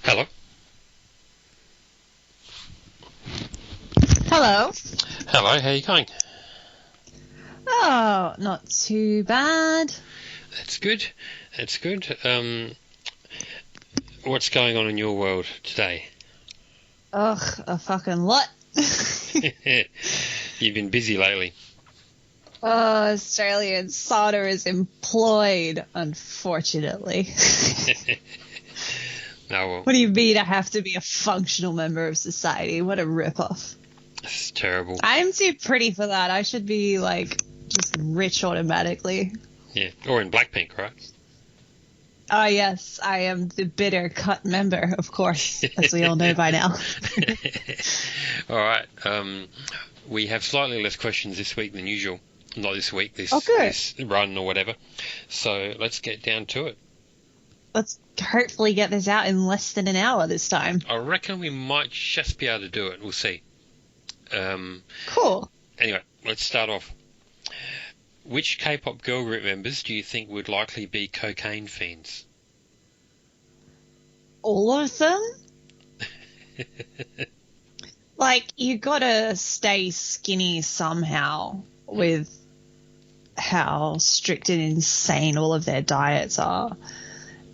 Hello. Hello. Hello, how are you going? Oh, not too bad. That's good. That's good. What's going on in your world today? Ugh, a fucking lot. You've been busy lately. Oh, AustralianSana is employed, unfortunately. Oh, well, What do you mean I have to be a functional member of society? What a rip-off. it's terrible. I'm too pretty for that. I should be, like, just rich automatically. Yeah, or in Blackpink, right? Oh, yes, I am the bitter cut member, of course, as we all know by now. All right. We have slightly less questions this week than usual. Not this week, this run or whatever. So let's get down to it. Let's hopefully get this out in less than an hour this time. I reckon we might just be able to do it. We'll see. Cool. Anyway, let's start off. Which K-pop girl group members do you think would likely be cocaine fiends? All of them? Like, you gotta stay skinny somehow with how strict and insane all of their diets are.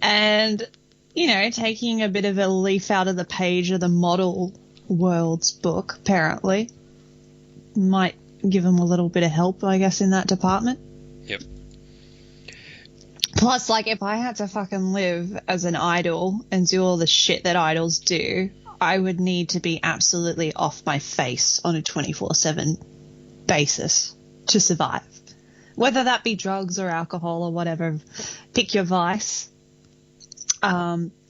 And, you know, taking a bit of a leaf out of the page of the model world's book, apparently, might give them a little bit of help, I guess, in that department. Yep. Plus, like, if I had to fucking live as an idol and do all the shit that idols do, I would need to be absolutely off my face on a 24/7 basis to survive. Whether that be drugs or alcohol or whatever, pick your vice.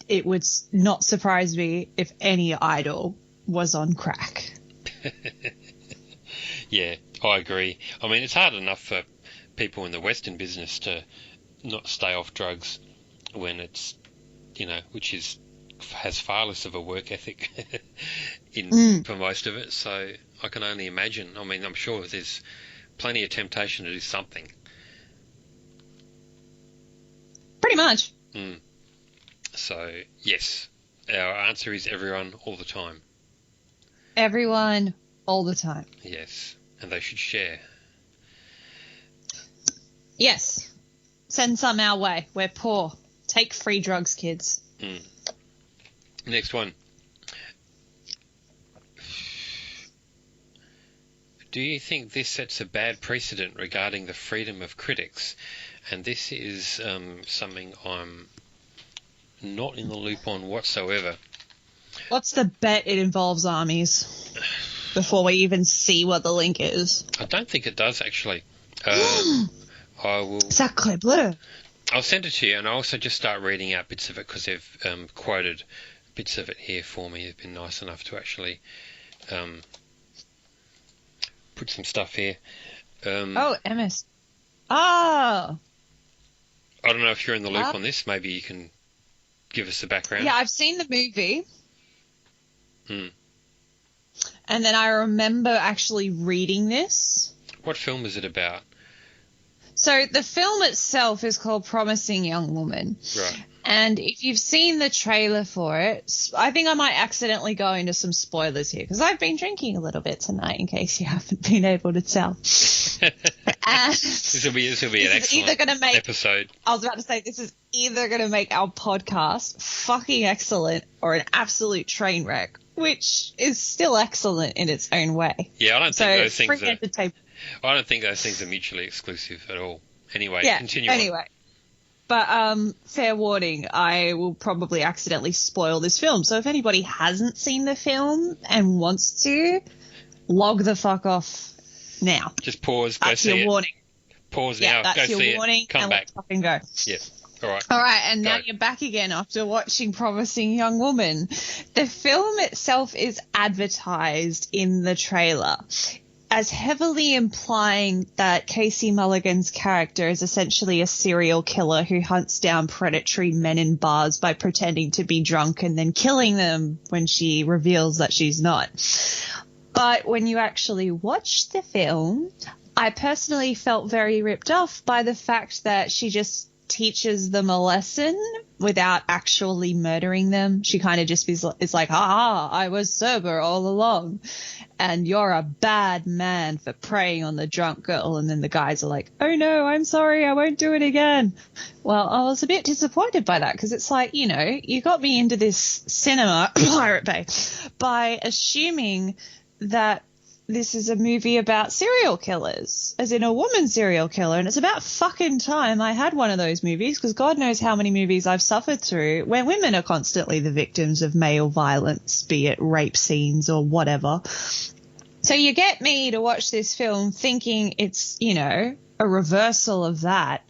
It would not surprise me if any idol was on crack. Yeah, I agree. I mean, it's hard enough for people in the Western business to not stay off drugs when it's, you know, has far less of a work ethic for most of it. So I can only imagine. I mean, I'm sure there's plenty of temptation to do something. Pretty much. So, yes, our answer is everyone all the time. Everyone all the time. Yes, and they should share. Yes. Send some our way. We're poor. Take free drugs, kids. Next one. Do you think this sets a bad precedent regarding the freedom of critics? And this is something I'm not in the loop on whatsoever. What's the bet it involves armies? Before we even see what the link is. I don't think it does, actually. I will. Sacre bleu. I'll send it to you, and I'll also just start reading out bits of it because they've quoted bits of it here for me. They've been nice enough to actually put some stuff here. MS. Oh. I don't know if you're in the loop on this. Maybe you can give us the background. Yeah, I've seen the movie. And then I remember actually reading this. What film is it about? So the film itself is called Promising Young Woman. Right. And if you've seen the trailer for it, I think I might accidentally go into some spoilers here because I've been drinking a little bit tonight in case you haven't been able to tell. This will be an excellent episode. I was about to say, this is either going to make our podcast fucking excellent or an absolute train wreck, which is still excellent in its own way. Yeah, I don't think those things are mutually exclusive at all. Anyway, continue on. Anyway. But fair warning, I will probably accidentally spoil this film. So if anybody hasn't seen the film and wants to, log the fuck off now. Just pause, go that's see your it. warning. Pause yeah, now, that's go your see warning, it, come and back. Let's fucking go. Yeah, all right. All right, and now you're back again after watching Promising Young Woman. The film itself is advertised in the trailer as heavily implying that Casey Mulligan's character is essentially a serial killer who hunts down predatory men in bars by pretending to be drunk and then killing them when she reveals that she's not. But when you actually watch the film, I personally felt very ripped off by the fact that she just teaches them a lesson without actually murdering them. She kind of just is like, I was sober all along and you're a bad man for preying on the drunk girl. And then the guys are like, oh no, I'm sorry, I won't do it again. Well, I was a bit disappointed by that because it's like, you know, you got me into this cinema, Pirate Bay, by assuming that this is a movie about serial killers, as in a woman serial killer, and it's about fucking time I had one of those movies, because God knows how many movies I've suffered through where women are constantly the victims of male violence, be it rape scenes or whatever. So you get me to watch this film thinking it's, you know, a reversal of that,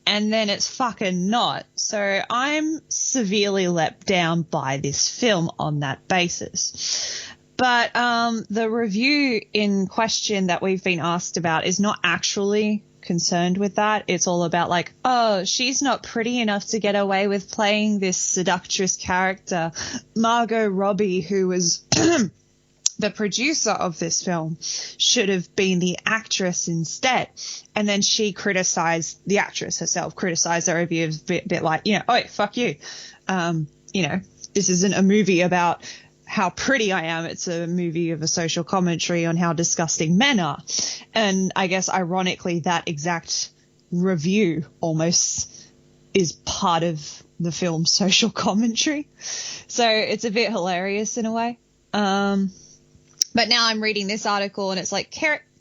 and then it's fucking not. So I'm severely let down by this film on that basis. But the review in question that we've been asked about is not actually concerned with that. It's all about like, oh, she's not pretty enough to get away with playing this seductress character. Margot Robbie, who was the producer of this film, should have been the actress instead. And then she criticized the actress herself, criticized the review a bit like, you know, oh, fuck you. You know, this isn't a movie about how pretty I am. It's a movie of a social commentary on how disgusting men are. And I guess ironically that exact review almost is part of the film's social commentary. So it's a bit hilarious in a way. But now I'm reading this article and it's like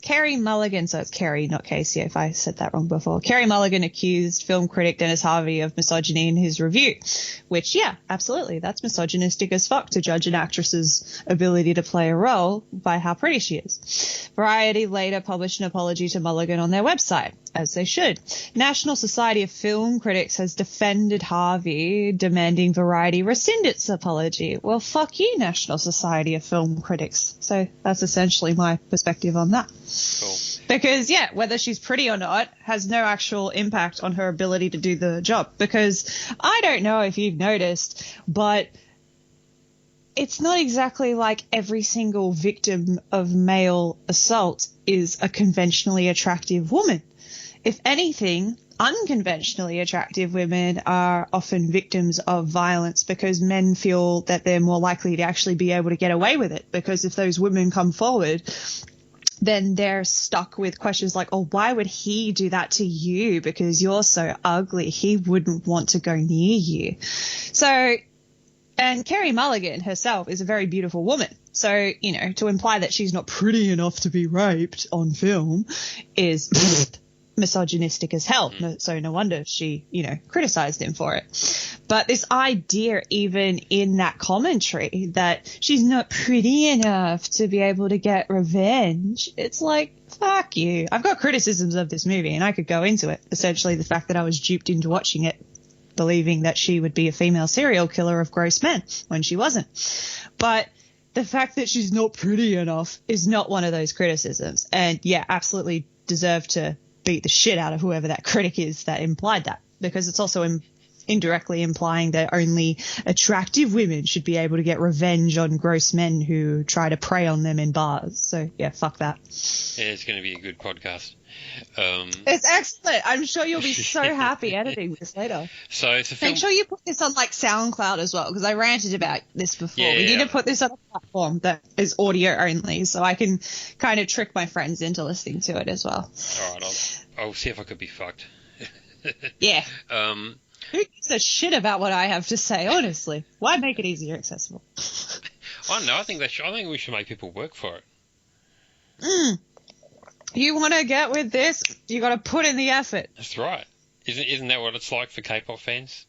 Carey Mulligan, so it's Carey, not Casey, if I said that wrong before. Carey Mulligan accused film critic Dennis Harvey of misogyny in his review, which, yeah, absolutely, that's misogynistic as fuck to judge an actress's ability to play a role by how pretty she is. Variety later published an apology to Mulligan on their website, as they should. National Society of Film Critics has defended Harvey, demanding Variety rescind its apology. Well, fuck you, National Society of Film Critics. So that's essentially my perspective on that. Cool. Because, yeah, whether she's pretty or not has no actual impact on her ability to do the job. Because I don't know if you've noticed, but it's not exactly like every single victim of male assault is a conventionally attractive woman. If anything, unconventionally attractive women are often victims of violence because men feel that they're more likely to actually be able to get away with it. Because if those women come forward, then they're stuck with questions like, oh, why would he do that to you? Because you're so ugly. He wouldn't want to go near you. So, and Carey Mulligan herself is a very beautiful woman. So, you know, to imply that she's not pretty enough to be raped on film is misogynistic as hell. So no wonder she, you know, criticized him for it. But this idea, even in that commentary, that she's not pretty enough to be able to get revenge, it's like, fuck you. I've got criticisms of this movie and I could go into it. Essentially the fact that I was duped into watching it, believing that she would be a female serial killer of gross men when she wasn't. But the fact that she's not pretty enough is not one of those criticisms. And yeah, absolutely deserve to beat the shit out of whoever that critic is that implied that, because it's also indirectly implying that only attractive women should be able to get revenge on gross men who try to prey on them in bars. So yeah, fuck that. Yeah, it's going to be a good podcast. It's excellent. I'm sure you'll be so happy editing this later. So it's a film. Make sure you put this on like SoundCloud as well, because I ranted about this before. Yeah, we need to put this on a platform that is audio only, so I can kind of trick my friends into listening to it as well. All right, I'll see if I could be fucked. Yeah. Who gives a shit about what I have to say? Honestly, why make it easier accessible? I don't know. I think we should make people work for it. You want to get with this? You got to put in the effort. That's right. Isn't that what it's like for K-pop fans?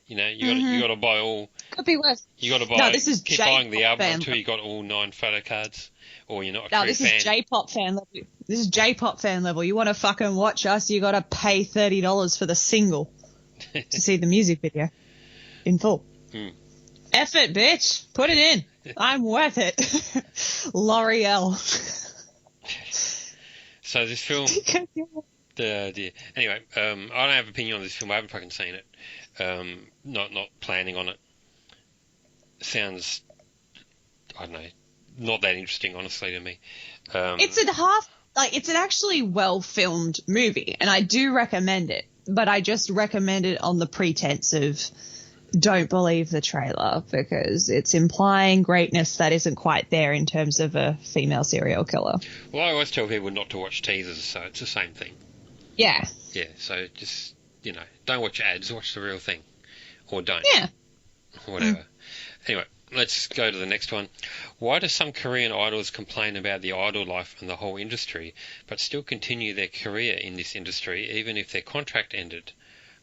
You know, you got to buy all. Could be worse. You got to buy. No, this is keep J-pop buying the album fan. until you got all 9 photo cards, or you're not a No, true this fan. is J-pop fan level. This is J-pop fan level. You want to fucking watch us? You got to pay $30 for the single to see the music video in full. Effort, bitch. Put it in. I'm worth it. L'Oreal. So this film, anyway, I don't have an opinion on this film. I haven't fucking seen it. Not planning on it. Sounds, I don't know, not that interesting, honestly, to me. It's an actually well filmed movie, and I do recommend it. but I just recommend it on the pretense of don't believe the trailer because it's implying greatness that isn't quite there in terms of a female serial killer. Well, I always tell people not to watch teasers, so it's the same thing. Yeah. Yeah, so just, don't watch ads, watch the real thing. Or don't. Yeah. Whatever. Anyway, let's go to the next one. Why do some Korean idols complain about the idol life and the whole industry, but still continue their career in this industry even if their contract ended?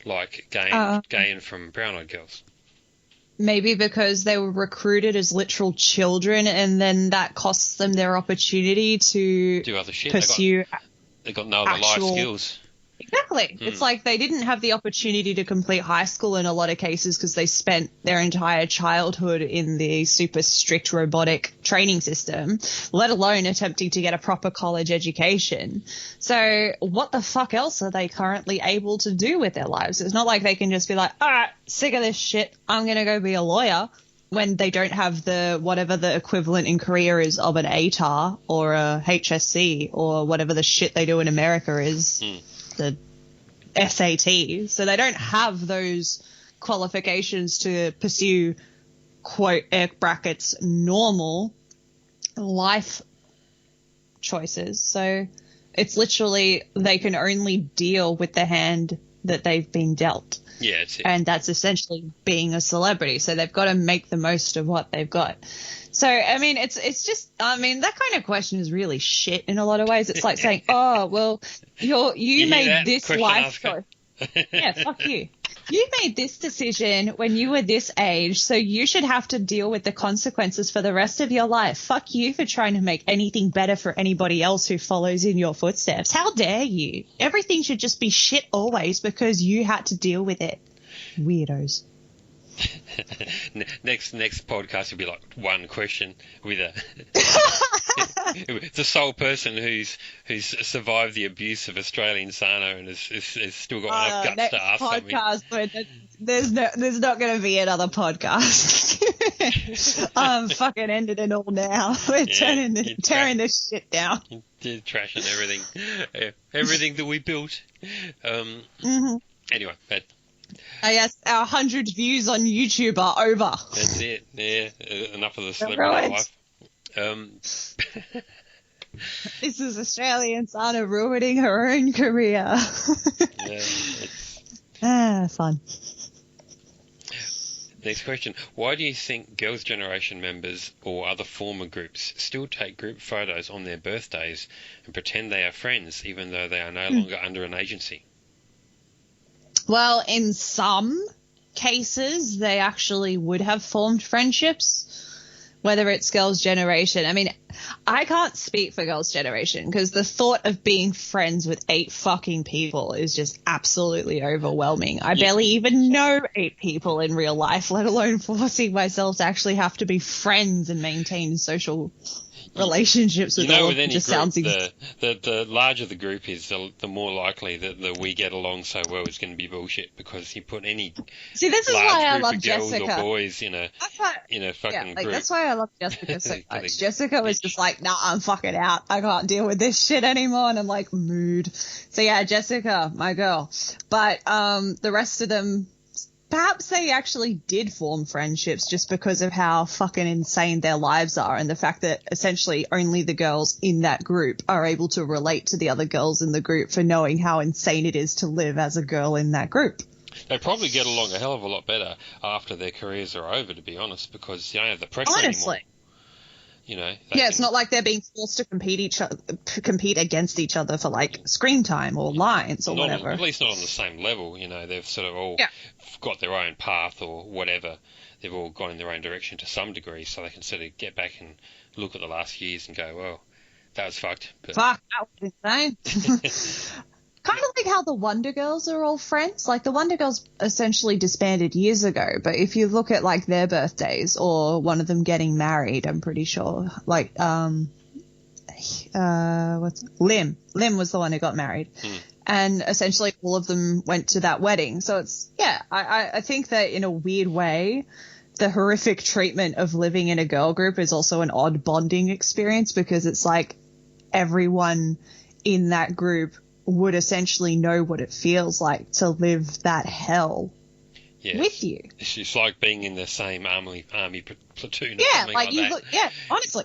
Like Gayen from Brown Eyed Girls. Maybe because they were recruited as literal children and then that costs them their opportunity to do other shit. Pursue they got no other life skills. Exactly. It's like they didn't have the opportunity to complete high school in a lot of cases because they spent their entire childhood in the super strict robotic training system, let alone attempting to get a proper college education. So what the fuck else are they currently able to do with their lives? It's not like they can just be like, all right, sick of this shit, I'm going to go be a lawyer, when they don't have whatever the equivalent in Korea is of an ATAR or a HSC or whatever the shit they do in America is. The SAT. So they don't have those qualifications to pursue, quote, air brackets, normal life choices. So it's literally they can only deal with the hand that they've been dealt. Yeah, it's it. And that's essentially being a celebrity. So they've got to make the most of what they've got. So, I mean, it's just, that kind of question is really shit in a lot of ways. It's like saying, oh, well, you made this life choice. Yeah, fuck you. You made this decision when you were this age, so you should have to deal with the consequences for the rest of your life. Fuck you for trying to make anything better for anybody else who follows in your footsteps. How dare you? Everything should just be shit always because you had to deal with it. Weirdos. Next podcast will be like one question with the sole person who's survived the abuse of AustralianSana and has still got enough guts to ask podcast, something. There's not going to be another podcast. I'm fucking ended it all now. We're tearing this shit down. Trashing everything that we built. Anyway, yes, our 100 views on YouTube are over. That's it. Yeah, enough of the celebrity life. This is AustralianSana ruining her own career. Fun. Next question. Why do you think Girls' Generation members or other former groups still take group photos on their birthdays and pretend they are friends even though they are no longer under an agency? Well, in some cases, they actually would have formed friendships, whether it's Girls' Generation. I mean, I can't speak for Girls' Generation because the thought of being friends with 8 fucking people is just absolutely overwhelming. I barely even know 8 people in real life, let alone forcing myself to actually have to be friends and maintain social relationships with all of them. Just sounds the larger the group is, the more likely that we get along so well it's going to be bullshit, because you put any this is large why I group love of girls Jessica. or boys in a fucking group. That's why I love Jessica so much. Jessica was just like, nah, I'm fucking out. I can't deal with this shit anymore. And I'm like, mood. So yeah, Jessica, my girl. But the rest of them, perhaps they actually did form friendships just because of how fucking insane their lives are and the fact that essentially only the girls in that group are able to relate to the other girls in the group for knowing how insane it is to live as a girl in that group. They probably get along a hell of a lot better after their careers are over, to be honest, because you don't have the pressure anymore. It's not like they're being forced to compete against each other for like screen time or lines or whatever. At least not on the same level. They've sort of all got their own path or whatever. They've all gone in their own direction to some degree, so they can sort of get back and look at the last few years and go, well, that was fucked. But... Fuck, that was insane. Kind of like how the Wonder Girls are all friends. Like, the Wonder Girls essentially disbanded years ago, but if you look at, like, their birthdays or one of them getting married, I'm pretty sure, like, Lim was the one who got married. And essentially all of them went to that wedding. So it's, I think that in a weird way, the horrific treatment of living in a girl group is also an odd bonding experience, because it's like everyone in that group would essentially know what it feels like to live that hell with you. It's like being in the same army platoon or Yeah, something like you that. look, yeah, honestly.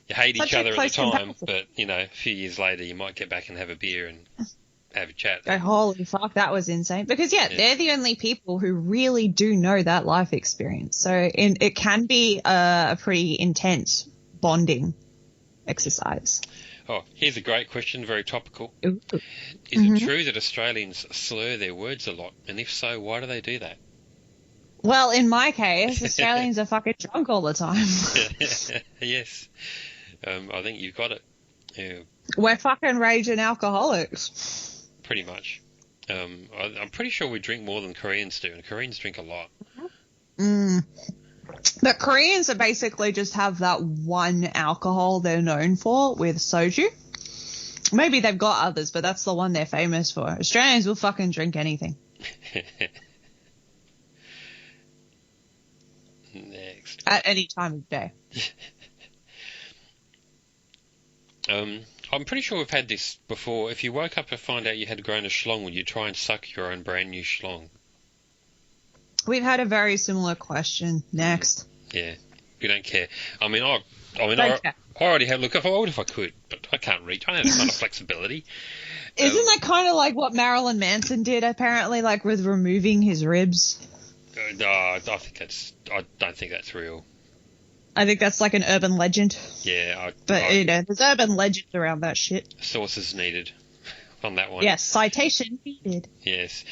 You hate Such each a other at the close time, comparison. but, you know, a few years later you might get back and have a beer and have a chat. Go, holy fuck, that was insane. Because, they're the only people who really do know that life experience. So it can be a pretty intense bonding exercise. Oh, here's a great question, very topical. Ooh. Is it true that Australians slur their words a lot? And if so, why do they do that? Well, in my case, Australians are fucking drunk all the time. Yes. I think you've got it. Yeah, We're fucking raging alcoholics. pretty much. I'm pretty sure we drink more than Koreans do, and Koreans drink a lot. The Koreans are basically just have that one alcohol they're known for with soju. Maybe they've got others, but that's the one they're famous for. Australians will fucking drink anything. Next. At any time of day. I'm pretty sure we've had this before. If you woke up to find out you had grown a schlong, would you try and suck your own brand new schlong? We've had a very similar question. Next. Yeah, we don't care. I care. already have. Look, I would if I could, but I can't reach. I don't have that kind of flexibility. Isn't that kind of like what Marilyn Manson did, apparently, like with removing his ribs? No, I don't think that's real. I think that's like an urban legend. Yeah, there's urban legends around that shit. Sources needed on that one. Yes, citation needed. Yes.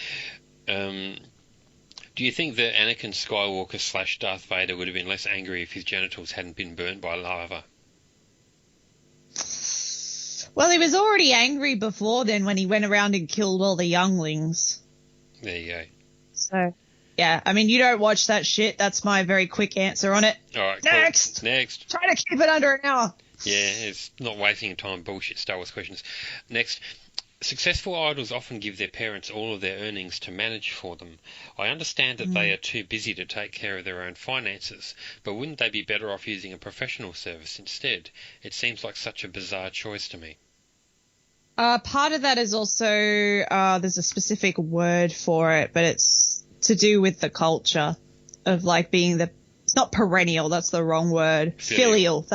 Do you think that Anakin Skywalker / Darth Vader would have been less angry if his genitals hadn't been burnt by lava? Well, he was already angry before then when he went around and killed all the younglings. There you go. So, yeah, I mean, you don't watch that shit. That's my very quick answer on it. All right, Next! Cool. Next. Try to keep it under an hour. Yeah, it's not wasting time bullshit Star Wars questions. Next. Successful idols often give their parents all of their earnings to manage for them. I understand that they are too busy to take care of their own finances, but wouldn't they be better off using a professional service instead? It seems like such a bizarre choice to me. Part of that is also, there's a specific word for it, but it's to do with the culture of like being it's not perennial, that's the wrong word. Filial,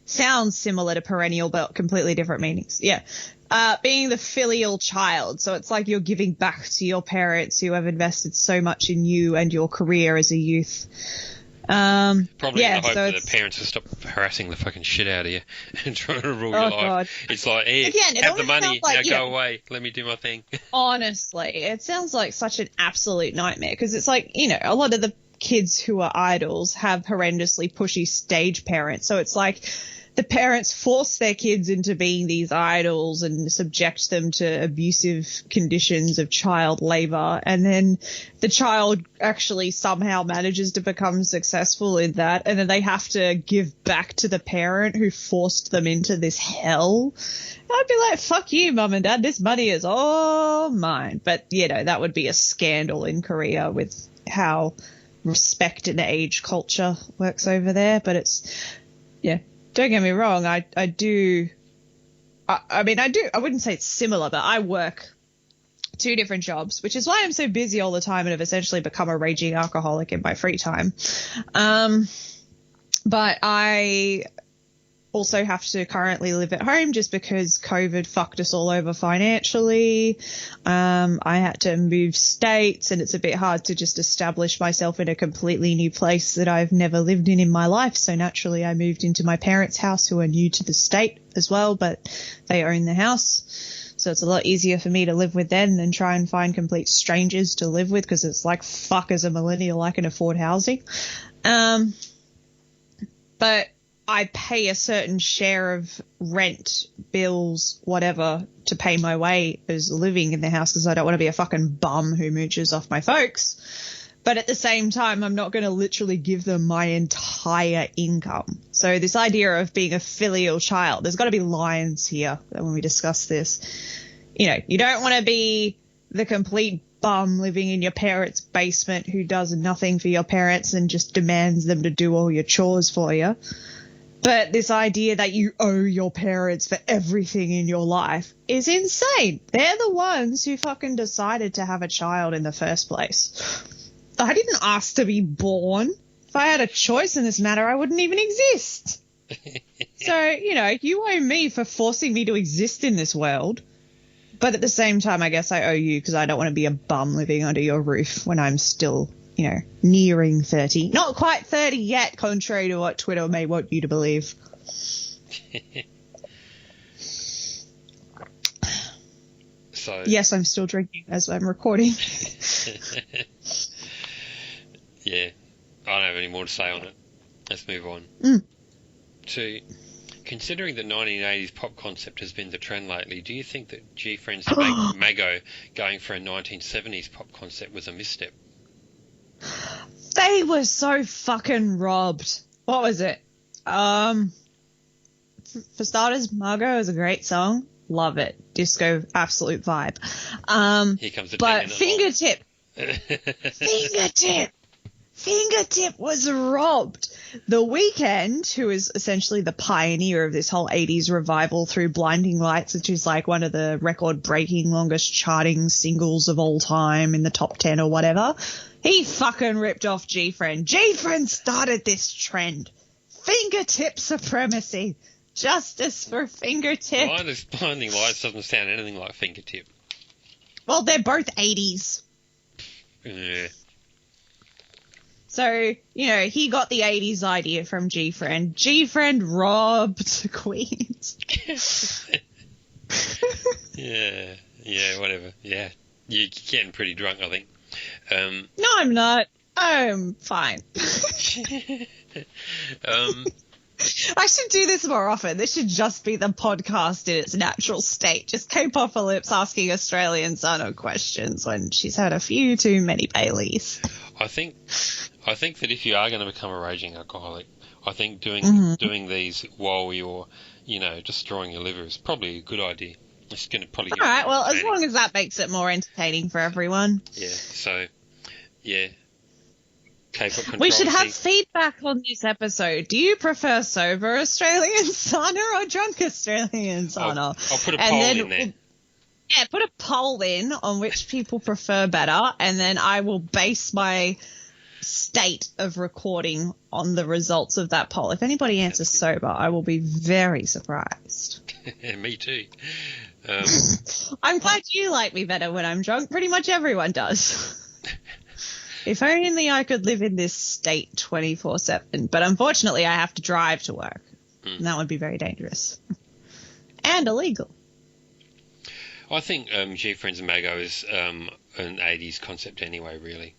sounds similar to perennial, but completely different meanings. Yeah. Being the filial child. So it's like you're giving back to your parents who have invested so much in you and your career as a youth. Probably in the hope that the parents will stop harassing the fucking shit out of you and trying to rule your life. God. It's like, hey, have the money, like, now go away, let me do my thing. Honestly, it sounds like such an absolute nightmare because it's like, a lot of the kids who are idols have horrendously pushy stage parents. So it's like the parents force their kids into being these idols and subject them to abusive conditions of child labor. And then the child actually somehow manages to become successful in that. And then they have to give back to the parent who forced them into this hell. I'd be like, fuck you, mum and dad. This money is all mine. But, that would be a scandal in Korea with how respect and age culture works over there. But don't get me wrong, I wouldn't say it's similar, but I work 2 different jobs, which is why I'm so busy all the time and have essentially become a raging alcoholic in my free time. But I also have to currently live at home just because COVID fucked us all over financially. I had to move states and it's a bit hard to just establish myself in a completely new place that I've never lived in my life. So naturally I moved into my parents' house who are new to the state as well, but they own the house. So it's a lot easier for me to live with them than try and find complete strangers to live with because it's like, fuck, as a millennial, I can afford housing. But I pay a certain share of rent, bills, whatever, to pay my way as living in the house because I don't want to be a fucking bum who mooches off my folks. But at the same time, I'm not going to literally give them my entire income. So this idea of being a filial child, there's got to be lines here when we discuss this. You don't want to be the complete bum living in your parents' basement who does nothing for your parents and just demands them to do all your chores for you. But this idea that you owe your parents for everything in your life is insane. They're the ones who fucking decided to have a child in the first place. I didn't ask to be born. If I had a choice in this matter, I wouldn't even exist. So, you owe me for forcing me to exist in this world. But at the same time, I guess I owe you because I don't want to be a bum living under your roof when I'm still, nearing 30. Not quite 30 yet, contrary to what Twitter may want you to believe. So yes, I'm still drinking as I'm recording. Yeah, I don't have any more to say on it. Let's move on. To, considering the 1980s pop concept has been the trend lately, do you think that G-Friends and Mago going for a 1970s pop concept was a misstep? They were so fucking robbed. What was it? For starters, Margot is a great song. Love it. Disco, absolute vibe. Here comes the but Fingertip. Fingertip was robbed. The Weeknd, who is essentially the pioneer of this whole 80s revival through Blinding Lights, which is like one of the record-breaking longest charting singles of all time in the top 10 or whatever, he fucking ripped off G-Friend. G-Friend started this trend. Fingertip supremacy. Justice for Fingertip. Why does Blinding Lights doesn't sound anything like Fingertip? Well, they're both 80s. Yeah. So, he got the 80s idea from G-Friend. G-Friend robbed Queens. Yeah, whatever. Yeah, you're getting pretty drunk, I think. No, I'm not. I'm fine. I should do this more often. This should just be the podcast in its natural state. Just Kpopalypse asking AustralianSana questions when she's had a few too many Baileys. I think that if you are going to become a raging alcoholic, I think doing these while you're, destroying your liver is probably a good idea. It's going to probably get all right. Well, as long as that makes it more entertaining for everyone. Yeah. So, yeah. We should have feedback on this episode. Do you prefer sober AustralianSana or drunk AustralianSana? I'll put a poll in there. Yeah, put a poll in on which people prefer better, and then I will base my state of recording on the results of that poll. If anybody answers sober, I will be very surprised. Me too. I'm glad you like me better when I'm drunk. Pretty much everyone does. If only I could live in this state 24/7. But unfortunately, I have to drive to work. And that would be very dangerous. And illegal. I think G-Friends and Mago is an 80s concept anyway, really.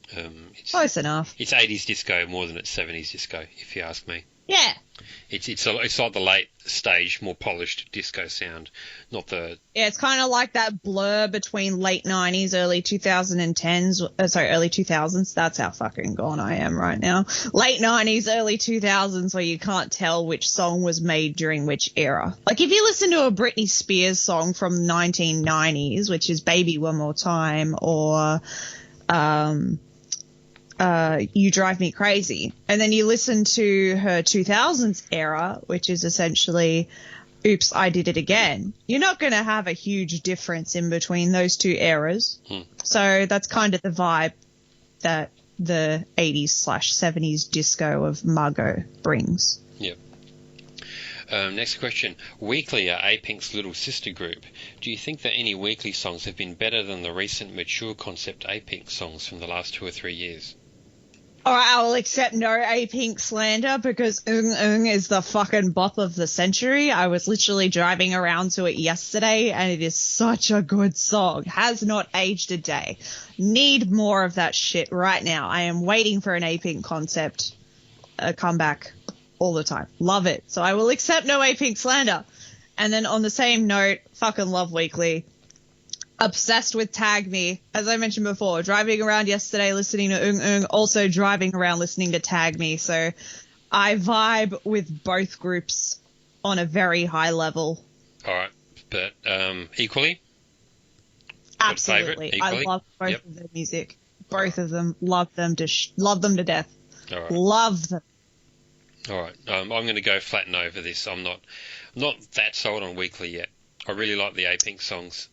It's close enough. It's 80s disco more than it's 70s disco, if you ask me. Yeah. It's like the late stage, more polished disco sound, not the... Yeah, it's kind of like that blur between late 90s, early 2010s, early 2000s. That's how fucking gone I am right now. Late 90s, early 2000s, where you can't tell which song was made during which era. Like, if you listen to a Britney Spears song from 1990s, which is Baby One More Time, or... You Drive Me Crazy. And then you listen to her 2000s era, which is essentially Oops, I Did It Again. You're not going to have a huge difference in between those two eras. So that's kind of the vibe that the 80s/70s disco of Margot brings. Yep. Next question. Weekly are A-Pink's little sister group. Do you think that any Weekly songs have been better than the recent mature concept A-Pink songs from the last 2 or 3 years? All right, I will accept no A-Pink slander because is the fucking bop of the century. I was literally driving around to it yesterday, and it is such a good song. Has not aged a day. Need more of that shit right now. I am waiting for an A-Pink concept comeback all the time. Love it. So I will accept no A-Pink slander. And then on the same note, fucking love Weekly. Obsessed with Tag Me. As I mentioned before, driving around yesterday listening to also driving around listening to Tag Me. So I vibe with both groups on a very high level. All right. But equally? Absolutely. I love both of their music. Both of them. Love them to death. All right. Love them. All right. I'm going to go flat no for this. I'm not that sold on Weekly yet. I really like the A-Pink songs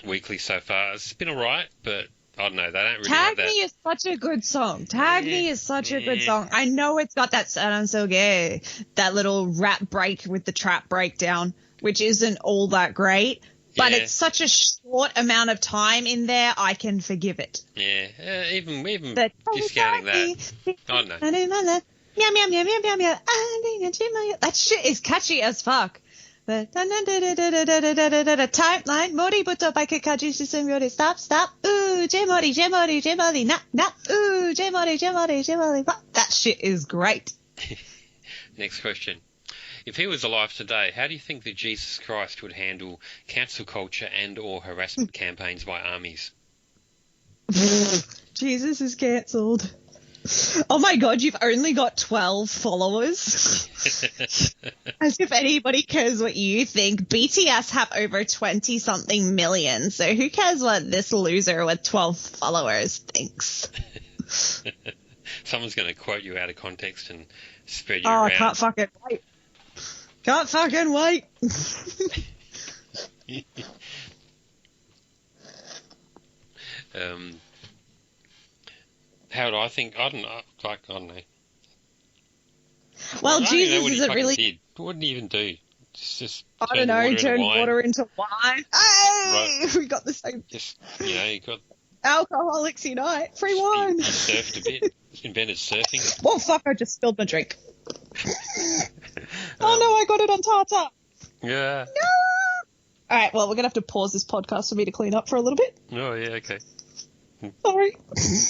Weekly so far. It's been alright, but I don't know. They don't really have Tag that. Me is such a good song. Tag Me is such a good song. I know it's got that "I'm so gay," that little rap break with the trap breakdown, which isn't all that great, but it's such a short amount of time in there, I can forgive it. Yeah, even discounting that, I don't know. Meow, meow, meow, meow, meow, meow. That shit is catchy as fuck. Timeline, Mori buto baike kaji shisum yori. Stop. Ooh, J-Mori, na. Ooh, J-Mori. That shit is great. Next question. If he was alive today, how do you think that Jesus Christ would handle cancel culture and or harassment campaigns by armies? Jesus is cancelled. Oh my god, you've only got 12 followers. As if anybody cares what you think. BTS have over 20-something million, so who cares what this loser with 12 followers thinks? Someone's going to quote you out of context and spread you around. I can't fucking wait. Can't fucking wait. How do I think? I don't know. I don't know. Well, Jesus know what isn't really. Did. What did he even do? Just I don't know. Turn water into wine. Hey, right. We got the same. Just you got. Alcoholics unite. Free wine. He surfed a bit. Invented surfing. Well, fuck! I just spilled my drink. Oh no! I got it on tartar. Yeah. No. All right. Well, we're gonna have to pause this podcast for me to clean up for a little bit. Oh yeah. Okay. Sorry.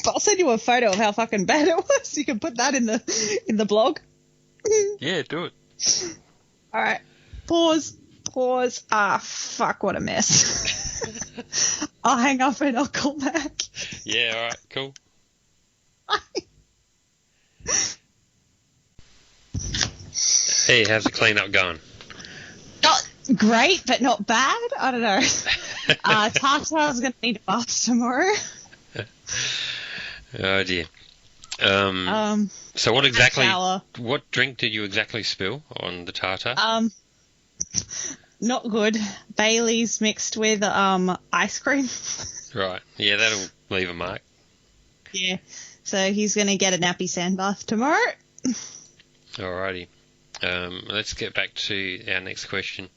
I'll send you a photo of how fucking bad it was. You can put that in the blog. Yeah, do it. All right. Pause. Ah, fuck, what a mess. I'll hang up and I'll call back. Yeah, all right, cool. Hey, how's the cleanup going? Not great, but not bad. I don't know. Tartar's going to need a bath tomorrow. Oh dear. So what drink did you exactly spill on the tartar? Not good. Bailey's mixed with ice cream. Right. Yeah, that'll leave a mark. Yeah. So he's going to get a nappy sand bath tomorrow. Alrighty. Let's get back to our next question.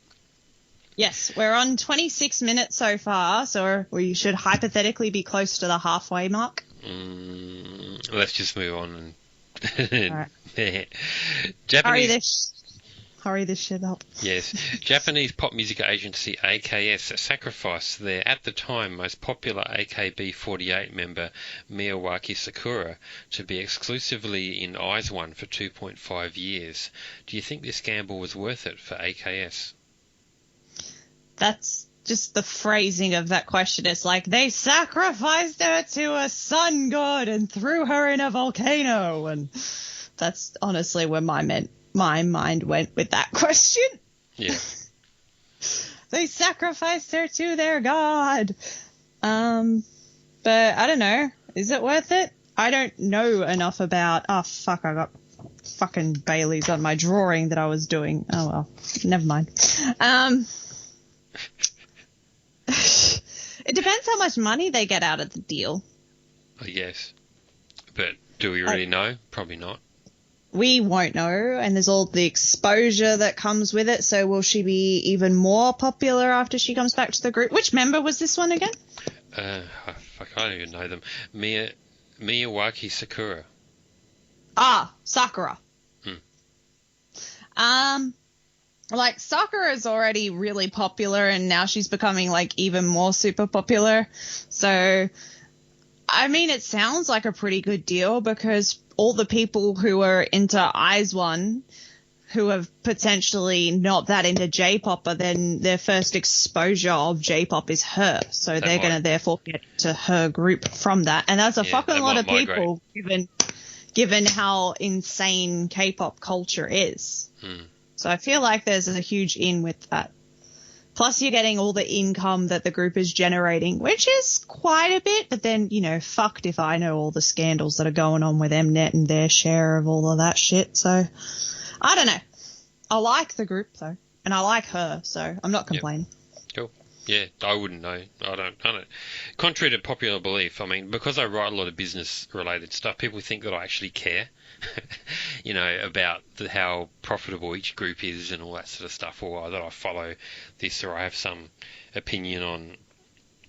Yes, we're on 26 minutes so far, so we should hypothetically be close to the halfway mark. Let's just move on. All right. Hurry this shit up. Yes. Japanese pop music agency AKS sacrificed their, at the time, most popular AKB48 member Miyawaki Sakura to be exclusively in IZ*ONE for 2.5 years. Do you think this gamble was worth it for AKS? That's just the phrasing of that question. It's like they sacrificed her to a sun god and threw her in a volcano. And that's honestly where my mind went with that question. Yeah. They sacrificed her to their god. But I don't know. Is it worth it? I don't know enough about... Oh, fuck, I got fucking Bailey's on my drawing that I was doing. Oh, well. Never mind. It depends how much money they get out of the deal. I guess. But do we really know? Probably not. We won't know, and there's all the exposure that comes with it, so will she be even more popular after she comes back to the group? Which member was this one again? I don't even know them. Miyawaki Sakura. Ah, Sakura. Like, Sakura is already really popular, and now she's becoming, like, even more super popular. So, I mean, it sounds like a pretty good deal because all the people who are into IZ*ONE who have potentially not that into J-pop, but then their first exposure of J-pop is her. So they're going to therefore get to her group from that. And that's a fucking lot of people given how insane K-pop culture is. So I feel like there's a huge in with that. Plus you're getting all the income that the group is generating, which is quite a bit, but then, you know, fucked if I know all the scandals that are going on with Mnet and their share of all of that shit. So I don't know. I like the group though, and I like her, so I'm not complaining. Cool. Yeah, I wouldn't know. I don't. Contrary to popular belief, I mean, because I write a lot of business-related stuff, people think that I actually care, about how profitable each group is and all that sort of stuff, or that I follow this, or I have some opinion on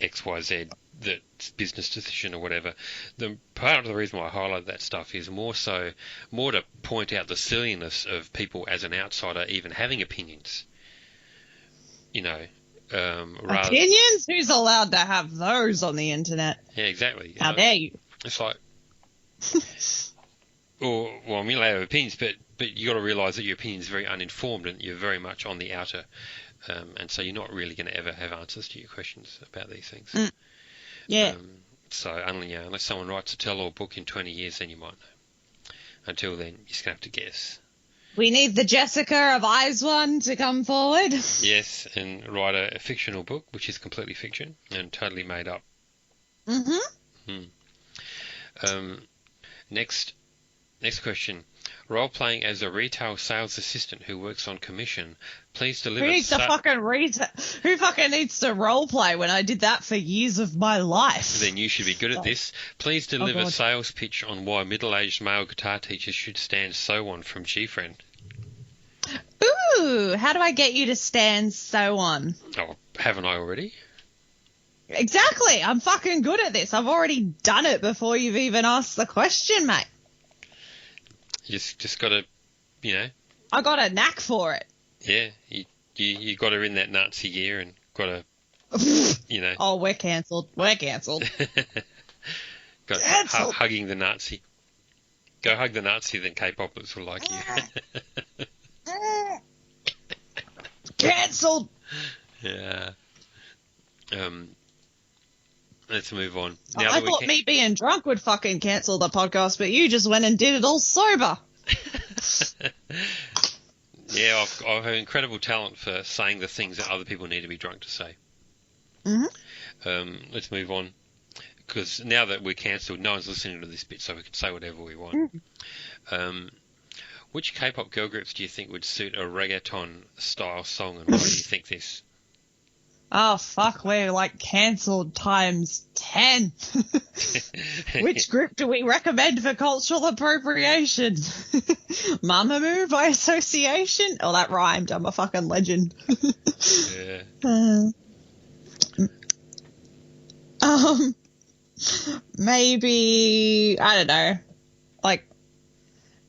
X, Y, Z, that's business decision or whatever. The part of the reason why I highlight that stuff is more to point out the silliness of people as an outsider even having opinions. Opinions? Who's allowed to have those on the internet? Yeah, exactly. How dare you? It's like, I'm allowed to have opinions, but you got to realise that your opinion is very uninformed and you're very much on the outer, and so you're not really going to ever have answers to your questions about these things. Yeah. So unless someone writes a tell-all book in 20 years, then you might know. Until then, you're just going to have to guess. We need the Jessica of Eyes to come forward. Yes, and write a fictional book, which is completely fiction and totally made up. Next question. Role-playing as a retail sales assistant who works on commission. Please deliver... Who fucking needs to role-play when I did that for years of my life? Then you should be good at this. Please deliver sales pitch on why middle-aged male guitar teachers should stand so on from G-Friend. Ooh, how do I get you to stand so on? Oh, haven't I already? Exactly. I'm fucking good at this. I've already done it before you've even asked the question, mate. You just got to, I got a knack for it. Yeah, you got her in that Nazi gear and got to, Oh, we're cancelled. Got hugging the Nazi. Go hug the Nazi, then Kpopalypse will like you. Cancelled. Yeah. Let's move on. I thought me being drunk would fucking cancel the podcast, but you just went and did it all sober. Yeah, I've an incredible talent for saying the things that other people need to be drunk to say. Let's move on. Because now that we're cancelled, no one's listening to this bit, so we can say whatever we want. Which K-pop girl groups do you think would suit a reggaeton-style song, and why do you think this? Oh, fuck, we're like cancelled times 10. Which group do we recommend for cultural appropriation? Mamamoo by association? Oh, that rhymed. I'm a fucking legend. Yeah. Maybe, I don't know, like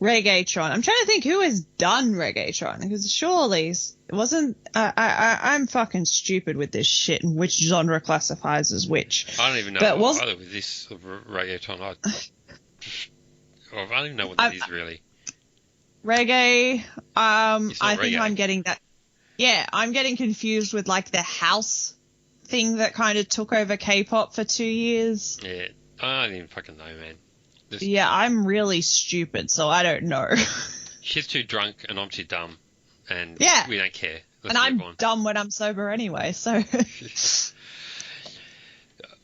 Reggaetron. I'm trying to think who has done Reggaetron, because surely it wasn't. I'm fucking stupid with this shit and which genre classifies as which. I don't even know either with this Reggaeton. I don't even know what that is really. Reggae. I think reggae. I'm getting that. Yeah, I'm getting confused with like the house thing that kind of took over K-pop for 2 years. Yeah, I don't even fucking know, man. Yeah, I'm really stupid, so I don't know. She's too drunk and I'm too dumb, and we don't care. And I'm dumb when I'm sober anyway, so...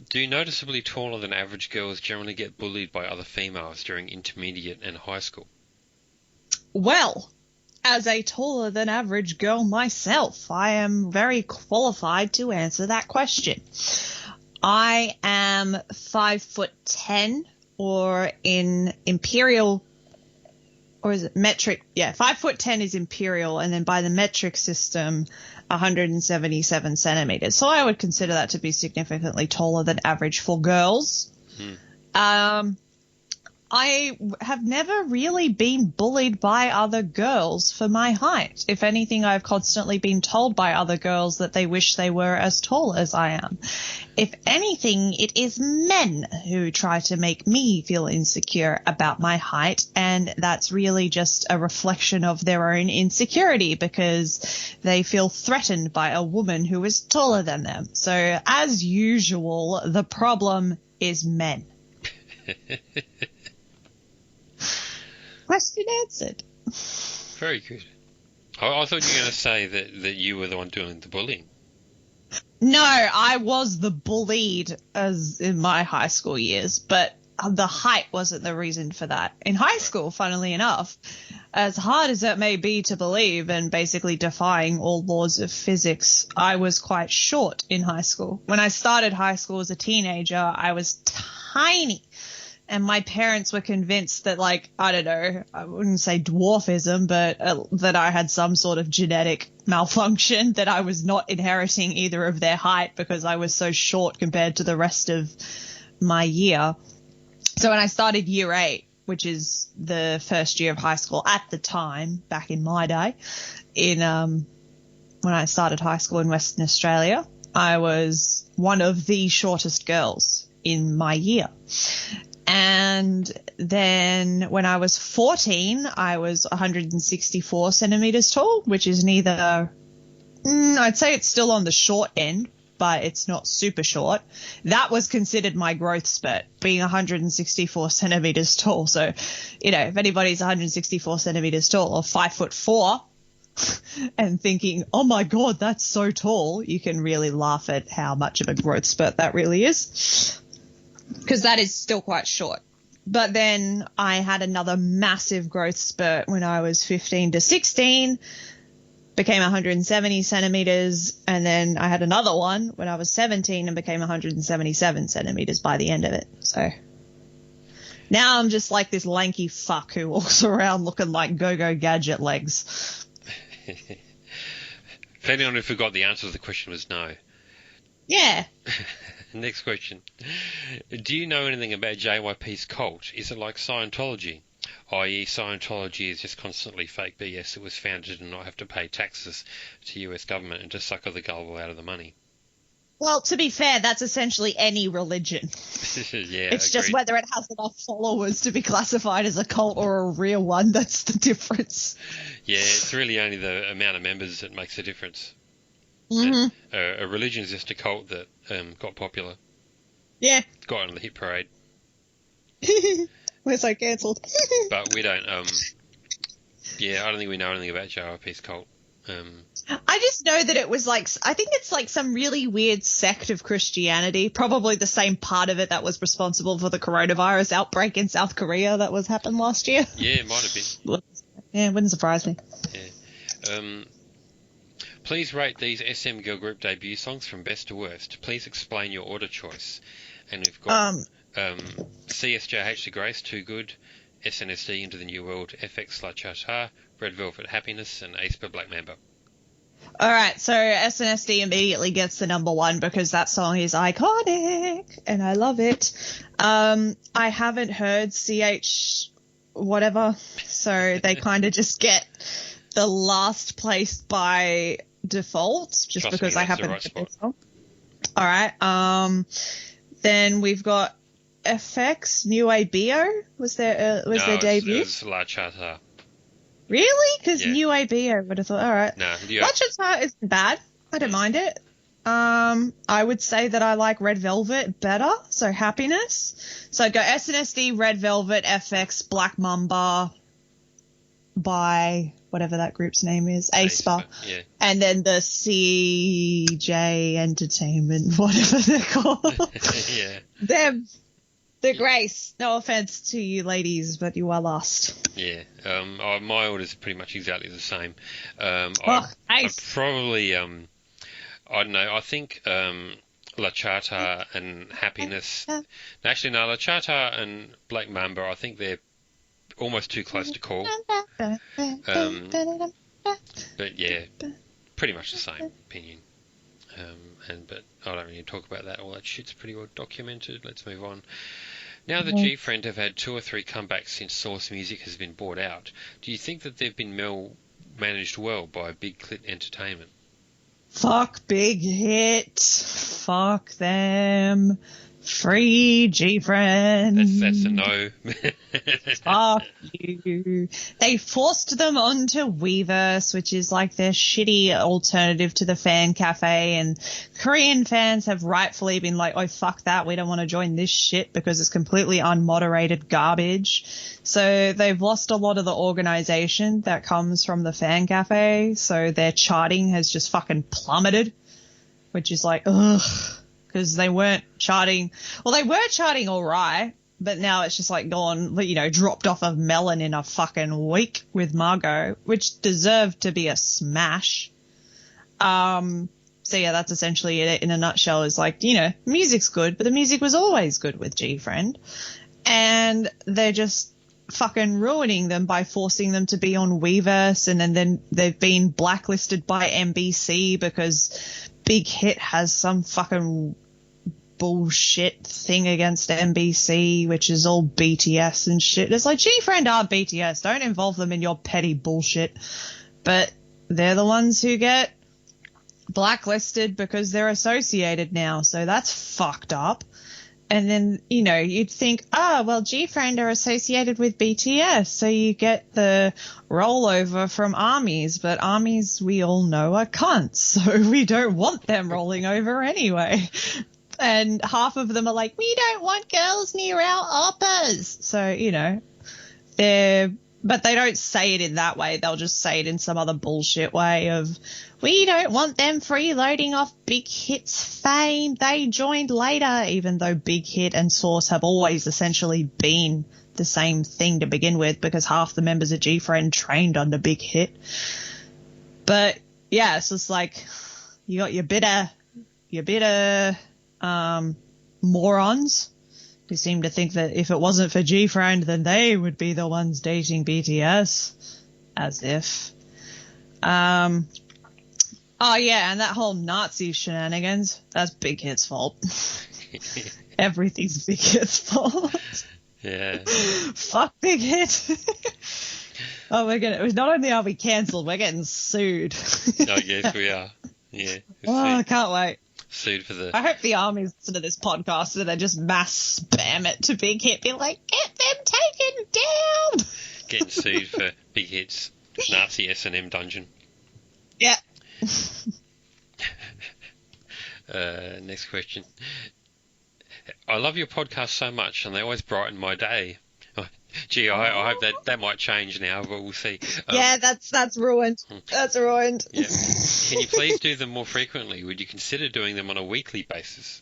Do noticeably taller than average girls generally get bullied by other females during intermediate and high school? Well, as a taller than average girl myself, I am very qualified to answer that question. I am 5'10", or in imperial, or is it metric? Yeah, 5'10" is imperial, and then by the metric system, 177 centimeters. So I would consider that to be significantly taller than average for girls. I have never really been bullied by other girls for my height. If anything, I've constantly been told by other girls that they wish they were as tall as I am. If anything, it is men who try to make me feel insecure about my height, and that's really just a reflection of their own insecurity because they feel threatened by a woman who is taller than them. So, as usual, the problem is men. Question answered. Very good. I thought you were going to say that you were the one doing the bullying. No, I was the bullied as in my high school years, but the height wasn't the reason for that. In high school, funnily enough, as hard as it may be to believe and basically defying all laws of physics, I was quite short in high school. When I started high school as a teenager, I was tiny. And my parents were convinced that, like, I don't know, I wouldn't say dwarfism, but that I had some sort of genetic malfunction, that I was not inheriting either of their height because I was so short compared to the rest of my year. So when I started year 8, which is the first year of high school at the time, back in my day, when I started high school in Western Australia, I was one of the shortest girls in my year. And then when I was 14, I was 164 centimeters tall, which is neither, I'd say it's still on the short end, but it's not super short. That was considered my growth spurt, being 164 centimeters tall. So, you know, if anybody's 164 centimeters tall or 5'4" and thinking, oh my God, that's so tall, you can really laugh at how much of a growth spurt that really is. Because that is still quite short. But then I had another massive growth spurt when I was 15 to 16, became 170 centimeters, and then I had another one when I was 17 and became 177 centimeters by the end of it. So now I'm just like this lanky fuck who walks around looking like Go-Go Gadget legs. If anyone who forgot, the answer to the question was no. Yeah. Next question. Do you know anything about JYP's cult? Is it like Scientology? I.e. Scientology is just constantly fake BS. It was founded to not have to pay taxes to US government and to sucker the gullible out of the money. Well, to be fair, that's essentially any religion. Yeah, it's just whether it has enough followers to be classified as a cult or a real one. That's the difference. Yeah, it's really only the amount of members that makes a difference. Mm-hmm. A religion is just a cult that got popular. Yeah. Got on the hit parade. We're so cancelled. But we don't, yeah, I don't think we know anything about JYP's cult. I just know that it was like, I think it's like some really weird sect of Christianity, probably the same part of it that was responsible for the coronavirus outbreak in South Korea that was happened last year. Yeah, it might have been. Yeah, it wouldn't surprise me. Yeah. Please rate these SM Girl Group debut songs from best to worst. Please explain your order choice. And we've got CSJH to Grace, Too Good, SNSD Into the New World, FX La Cha Cha, Red Velvet Happiness, and Aespa Black Mamba. All right, so SNSD immediately gets the number one because that song is iconic and I love it. I haven't heard CH whatever, so they kind of just get the last place by default just Trust because me, I haven't right heard this song. All right, then we've got FX New ABO was their debut. It was La Cha Cha. Really? Because Yeah. New ABO would have thought, all right. No, La Cha Cha isn't bad. I don't mind it. I would say that I like Red Velvet better, so Happiness. So I'd go SNSD, Red Velvet, FX, Black Mamba, by whatever that group's name is, Aespa. Yeah. And then the CJ Entertainment, whatever they're called. Yeah. Them. The Grace. No offense to you ladies, but you are lost. Yeah. My orders are pretty much exactly the same. Nice. I probably, I don't know, I think La Cha Cha and Happiness. Actually, no, La Cha Cha and Black Mamba, I think they're almost too close to call. But yeah, pretty much the same opinion. But I don't really talk about that. All that shit's pretty well documented. Let's move on. Now that G-Friend have had 2 or 3 comebacks since Source Music has been bought out, do you think that they've been managed well by Big Clit Entertainment? Fuck Big Hit. Fuck them. Free G-Friend. That's a no. Fuck you. They forced them onto Weverse, which is like their shitty alternative to the fan cafe, and Korean fans have rightfully been like, oh, fuck that, we don't want to join this shit because it's completely unmoderated garbage. So they've lost a lot of the organization that comes from the fan cafe, so their charting has just fucking plummeted, which is like, ugh. Because they weren't charting. Well, they were charting all right, but now it's just like gone, dropped off of Melon in a fucking week with Margot, which deserved to be a smash. So yeah, that's essentially it in a nutshell. Is like, music's good, but the music was always good with G-Friend, and they're just fucking ruining them by forcing them to be on Weverse, and then they've been blacklisted by NBC because Big Hit has some fucking bullshit thing against NBC, which is all BTS and shit. It's like, G-Friend aren't BTS. Don't involve them in your petty bullshit. But they're the ones who get blacklisted because they're associated now. So that's fucked up. And then, you'd think, G-Friend are associated with BTS, so you get the rollover from ARMYs, but ARMYs, we all know, are cunts, so we don't want them rolling over anyway. And half of them are like, we don't want girls near our oppas. So, but they don't say it in that way. They'll just say it in some other bullshit way of, we don't want them freeloading off Big Hit's fame. They joined later, even though Big Hit and Source have always essentially been the same thing to begin with, because half the members of G-Friend trained under Big Hit. But yeah, it's just like, you got your bitter morons who seem to think that if it wasn't for G-Friend, then they would be the ones dating BTS. As if. Oh, yeah, and that whole Nazi shenanigans, that's Big Hit's fault. Everything's Big Hit's fault. Yeah. Fuck Big Hit. Not only are we cancelled, we're getting sued. Oh, yes, we are. Yeah. I can't wait. Sued for the... I hope the armies listen to this podcast and they just mass spam it to Big Hit, be like, get them taken down! Getting sued for Big Hit's Nazi S&M dungeon. Yeah. Next question. I love your podcast so much, and they always brighten my day. Gee, I hope that might change now, but we'll see. Yeah, that's ruined. That's ruined. Yeah. Can you please do them more frequently? Would you consider doing them on a weekly basis?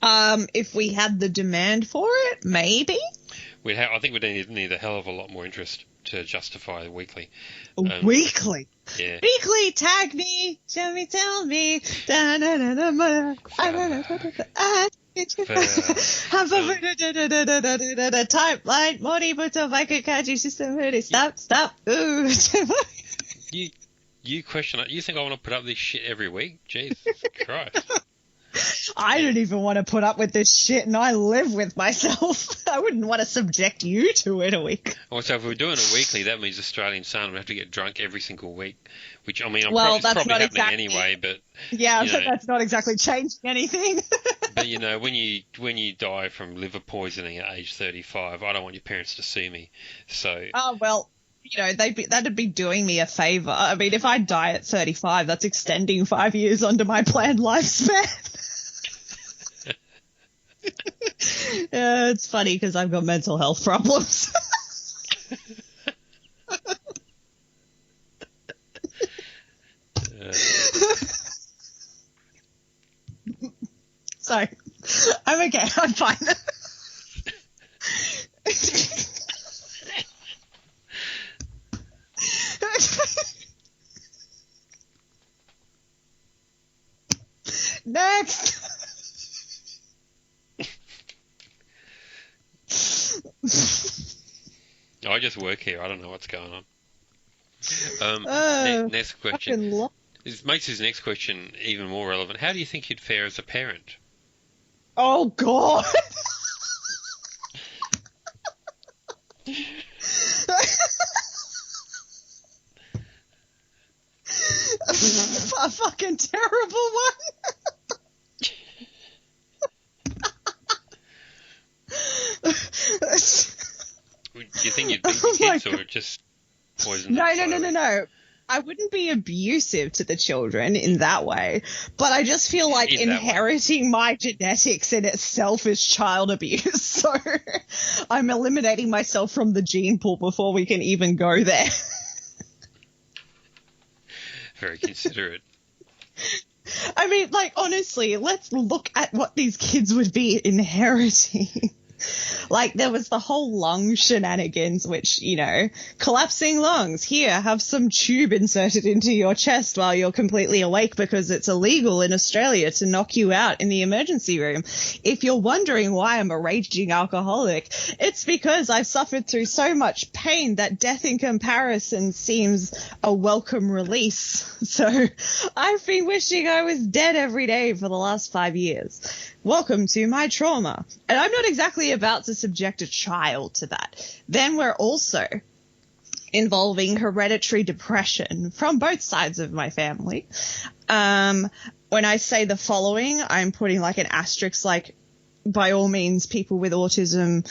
If we had the demand for it, maybe. I think we'd need a hell of a lot more interest to justify the weekly. Weekly? Yeah. Weekly, tag me, tell me. Timeline, Mori Buto Vaika Kaji System, stop. Ooh. You question it. You think I want to put up this shit every week? Jesus Christ. I don't even want to put up with this shit, and I live with myself. I wouldn't want to subject you to it a week. Oh, so if we're doing a weekly, that means AustralianSana would have to get drunk every single week, which, I mean, it's probably happening anyway, but... Yeah, but that's not exactly changing anything. But, when you die from liver poisoning at age 35, I don't want your parents to sue me, so... Oh, well... that'd be doing me a favour. I mean, if I die at 35, that's extending 5 years onto my planned lifespan. Yeah, it's funny because I've got mental health problems. Sorry. I'm okay. I'm fine. Next. I just work here. I don't know what's going on. Next question. This makes his next question even more relevant. How do you think he'd fare as a parent? Oh, God. A fucking terrible one. Do you think you'd beat the kids or just poison them? No. I wouldn't be abusive to the children in that way, but I just feel like inheriting my genetics in itself is child abuse. So I'm eliminating myself from the gene pool before we can even go there. Very considerate. I mean, honestly, let's look at what these kids would be inheriting. Like, there was the whole lung shenanigans, which, you know, collapsing lungs. Here, have some tube inserted into your chest while you're completely awake because it's illegal in Australia to knock you out in the emergency room. If you're wondering why I'm a raging alcoholic, it's because I've suffered through so much pain that death in comparison seems a welcome release. So I've been wishing I was dead every day for the last 5 years. Welcome to my trauma. And I'm not exactly about to subject a child to that. Then we're also involving hereditary depression from both sides of my family. When I say the following, I'm putting like an asterisk, like, by all means, people with autism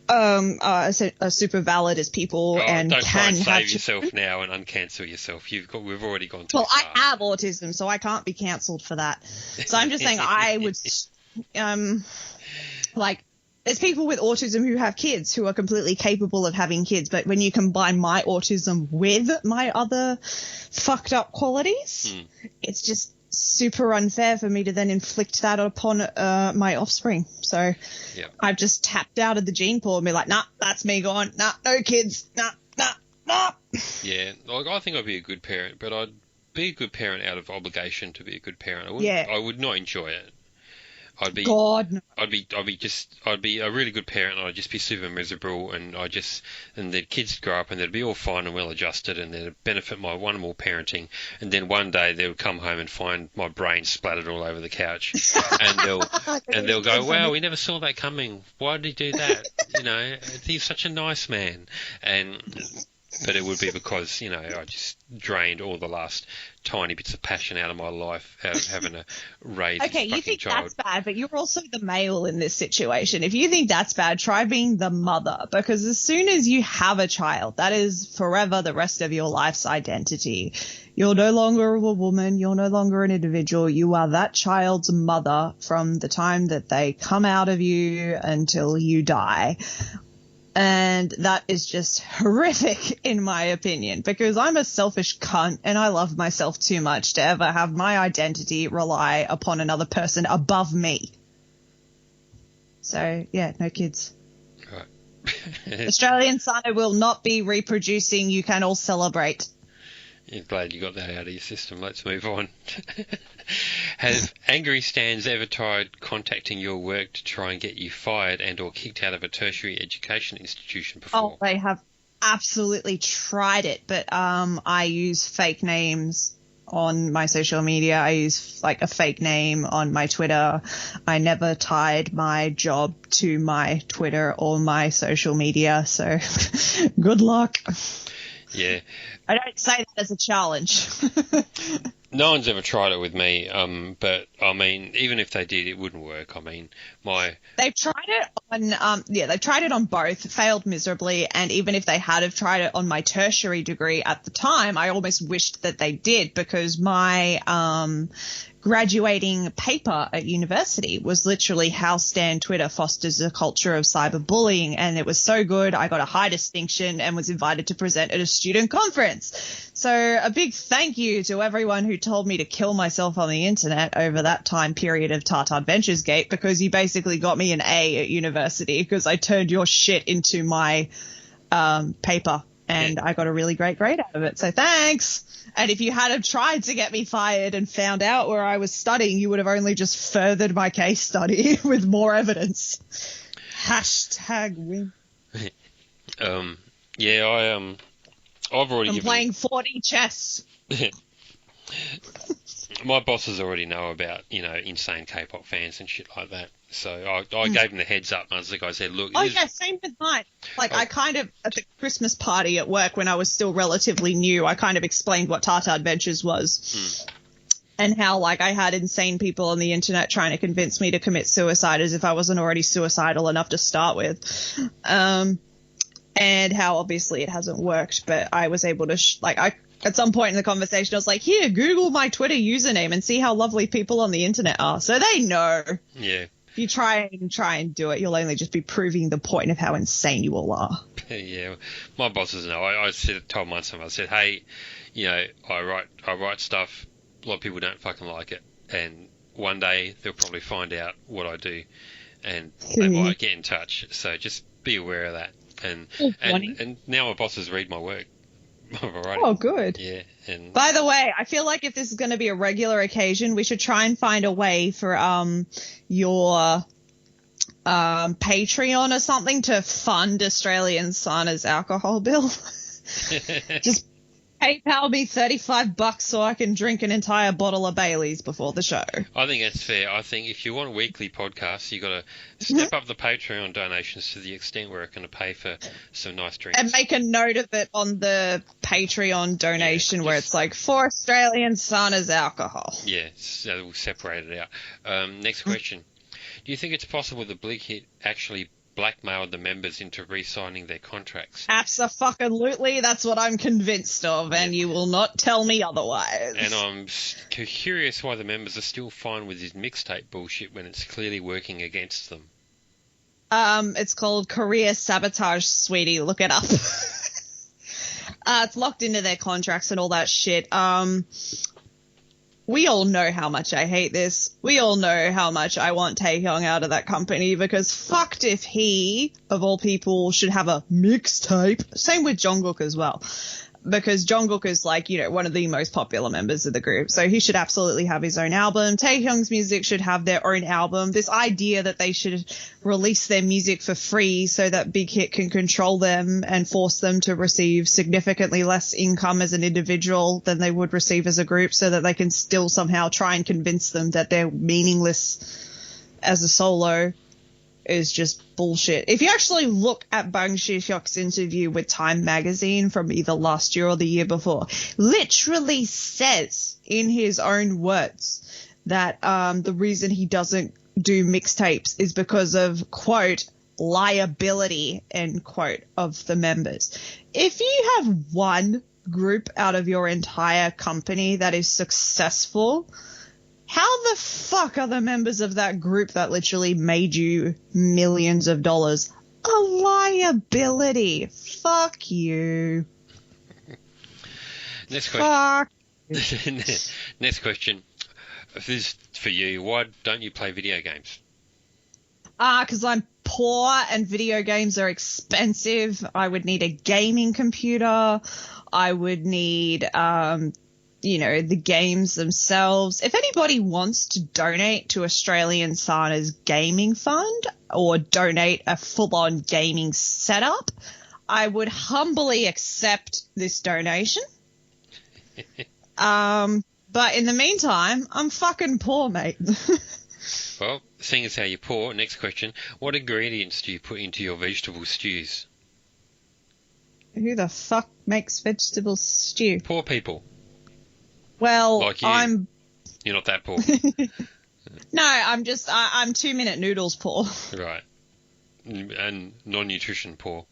are super valid as people and don't try can and have save yourself now and uncancel yourself. We've already gone too Well, far. I have autism, so I can't be cancelled for that. So I'm just saying I would, like, there's people with autism who have kids who are completely capable of having kids, but when you combine my autism with my other fucked up qualities, it's just super unfair for me to then inflict that upon my offspring. So I've just tapped out of the gene pool and be like, nah, that's me gone. Nah, no kids. Nah. Yeah, like, I think I'd be a good parent, but I'd be a good parent out of obligation to be a good parent. I would not enjoy it. I'd be a really good parent, and I'd just be super miserable, and the kids grow up and they'd be all fine and well adjusted, and they'd benefit my wonderful parenting, and then one day they would come home and find my brain splattered all over the couch, and they'll go, wow, we never saw that coming. Why did he do that? You know, he's such a nice man. But it would be because, you know, I just drained all the last tiny bits of passion out of my life out of having to raise this fucking you think child. that's bad, but you're also the male in this situation. If you think that's bad, try being the mother, because as soon as you have a child, that is forever the rest of your life's identity. You're no longer a woman. You're no longer an individual. You are that child's mother from the time that they come out of you until you die. And that is just horrific, in my opinion, because I'm a selfish cunt and I love myself too much to ever have my identity rely upon another person above me. So, yeah, no kids. Right. AustralianSana will not be reproducing. You can all celebrate. Yeah, glad you got that out of your system. Let's move on. Have angry stans ever tried contacting your work to try and get you fired and or kicked out of a tertiary education institution before? Oh, they have absolutely tried it, but I use fake names on my social media. I use like a fake name on my Twitter. I never tied my job to my Twitter or my social media, so good luck. Yeah. I don't say that as a challenge. No one's ever tried it with me, but I mean, even if they did, it wouldn't work. I mean, they've tried it on, they've tried it on both, failed miserably, and even if they had have tried it on my tertiary degree at the time, I almost wished that they did, because my graduating paper at university was literally how Stan Twitter fosters a culture of cyberbullying, and it was so good I got a high distinction and was invited to present at a student conference. So a big thank you to everyone who told me to kill myself on the internet over that time period of Tartar Adventures Gate, because you basically got me an A at university because I turned your shit into my paper, and I got a really great grade out of it. So thanks. And if you had have tried to get me fired and found out where I was studying, you would have only just furthered my case study with more evidence. #win. Yeah, I've already I'm playing 40 chess. My bosses already know about, you know, insane K-pop fans and shit like that. So I gave them the heads up. And I said, look. Oh, yeah, same with mine. Like, I kind of, at the Christmas party at work when I was still relatively new, I kind of explained what Tartar Adventures was. And how, like, I had insane people on the internet trying to convince me to commit suicide as if I wasn't already suicidal enough to start with. And how obviously it hasn't worked, but I was able to, at some point in the conversation, I was like, here, Google my Twitter username and see how lovely people on the internet are. So they know. Yeah. If you try and do it, you'll only just be proving the point of how insane you all are. Yeah, my bosses know. I told mine something. I said, hey, you know, I write stuff. A lot of people don't fucking like it, and one day they'll probably find out what I do. and they might get in touch. So just be aware of that. And now my bosses read my work. Oh, good. Yeah. And by the way, I feel like if this is going to be a regular occasion, we should try and find a way for your Patreon or something to fund AustralianSana's alcohol bill. Just PayPal me $35 so I can drink an entire bottle of Baileys before the show. I think that's fair. I think if you want weekly podcasts, you got to step up the Patreon donations to the extent where it can pay for some nice drinks. And make a note of it on the Patreon donation where it's like, for AustralianSana's alcohol. Yeah, so we'll separate it out. Next question. Do you think it's possible the Big Hit actually blackmailed the members into re-signing their contracts? Abso-fucking-lutely, that's what I'm convinced of, and you will not tell me otherwise. And I'm curious why the members are still fine with his mixtape bullshit when it's clearly working against them. It's called career sabotage, sweetie. Look it up. It's locked into their contracts and all that shit. We all know how much I hate this. We all know how much I want Taehyung out of that company because fucked if he, of all people, should have a mixtape. Same with Jungkook as well. Because Jungkook is like, you know, one of the most popular members of the group. So he should absolutely have his own album. Taehyung's music should have their own album. This idea that they should release their music for free so that Big Hit can control them and force them to receive significantly less income as an individual than they would receive as a group so that they can still somehow try and convince them that they're meaningless as a solo is just bullshit. If you actually look at Bang Shi-hyuk's interview with Time magazine from either last year or the year before, literally says in his own words that the reason he doesn't do mixtapes is because of, quote, liability, end quote, of the members. If you have one group out of your entire company that is successful, how the fuck are the members of that group that literally made you millions of dollars a liability? Fuck you. Next question. Next question. If this is for you, why don't you play video games? Because I'm poor and video games are expensive. I would need a gaming computer. I would need the games themselves. If anybody wants to donate to AustralianSana's gaming fund or donate a full-on gaming setup, I would humbly accept this donation. But in the meantime, I'm fucking poor, mate. Well, seeing as how you're poor, next question. What ingredients do you put into your vegetable stews? Who the fuck makes vegetable stew? Poor people. Well, like you. You're not that poor. No, I'm 2-minute noodles poor. Right. And non-nutrition poor.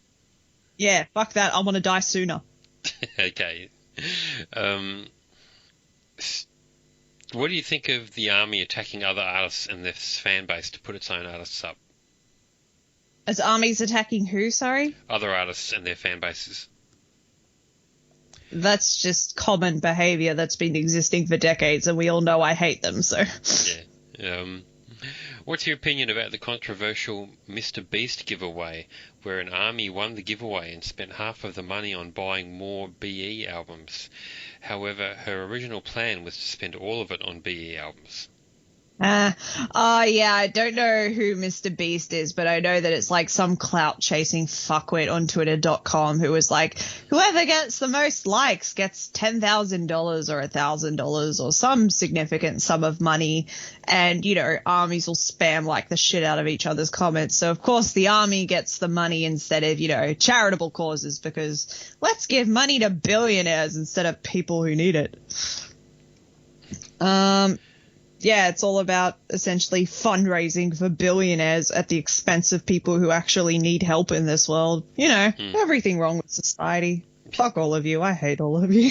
Yeah, fuck that. I want to die sooner. Okay. What do you think of the army attacking other artists and their fan base to put its own artists up? As armies attacking who, sorry? Other artists and their fan bases. That's just common behavior that's been existing for decades, and we all know I hate them, so. Yeah. What's your opinion about the controversial Mr. Beast giveaway, where an army won the giveaway and spent half of the money on buying more BE albums? However, her original plan was to spend all of it on BE albums. Yeah, I don't know who Mr. Beast is, but I know that it's like some clout-chasing fuckwit on Twitter.com who was like, whoever gets the most likes gets $10,000 or $1,000 or some significant sum of money, and, armies will spam like the shit out of each other's comments. So, of course, the army gets the money instead of, charitable causes, because let's give money to billionaires instead of people who need it. Yeah, it's all about essentially fundraising for billionaires at the expense of people who actually need help in this world. Everything wrong with society. Fuck all of you. I hate all of you.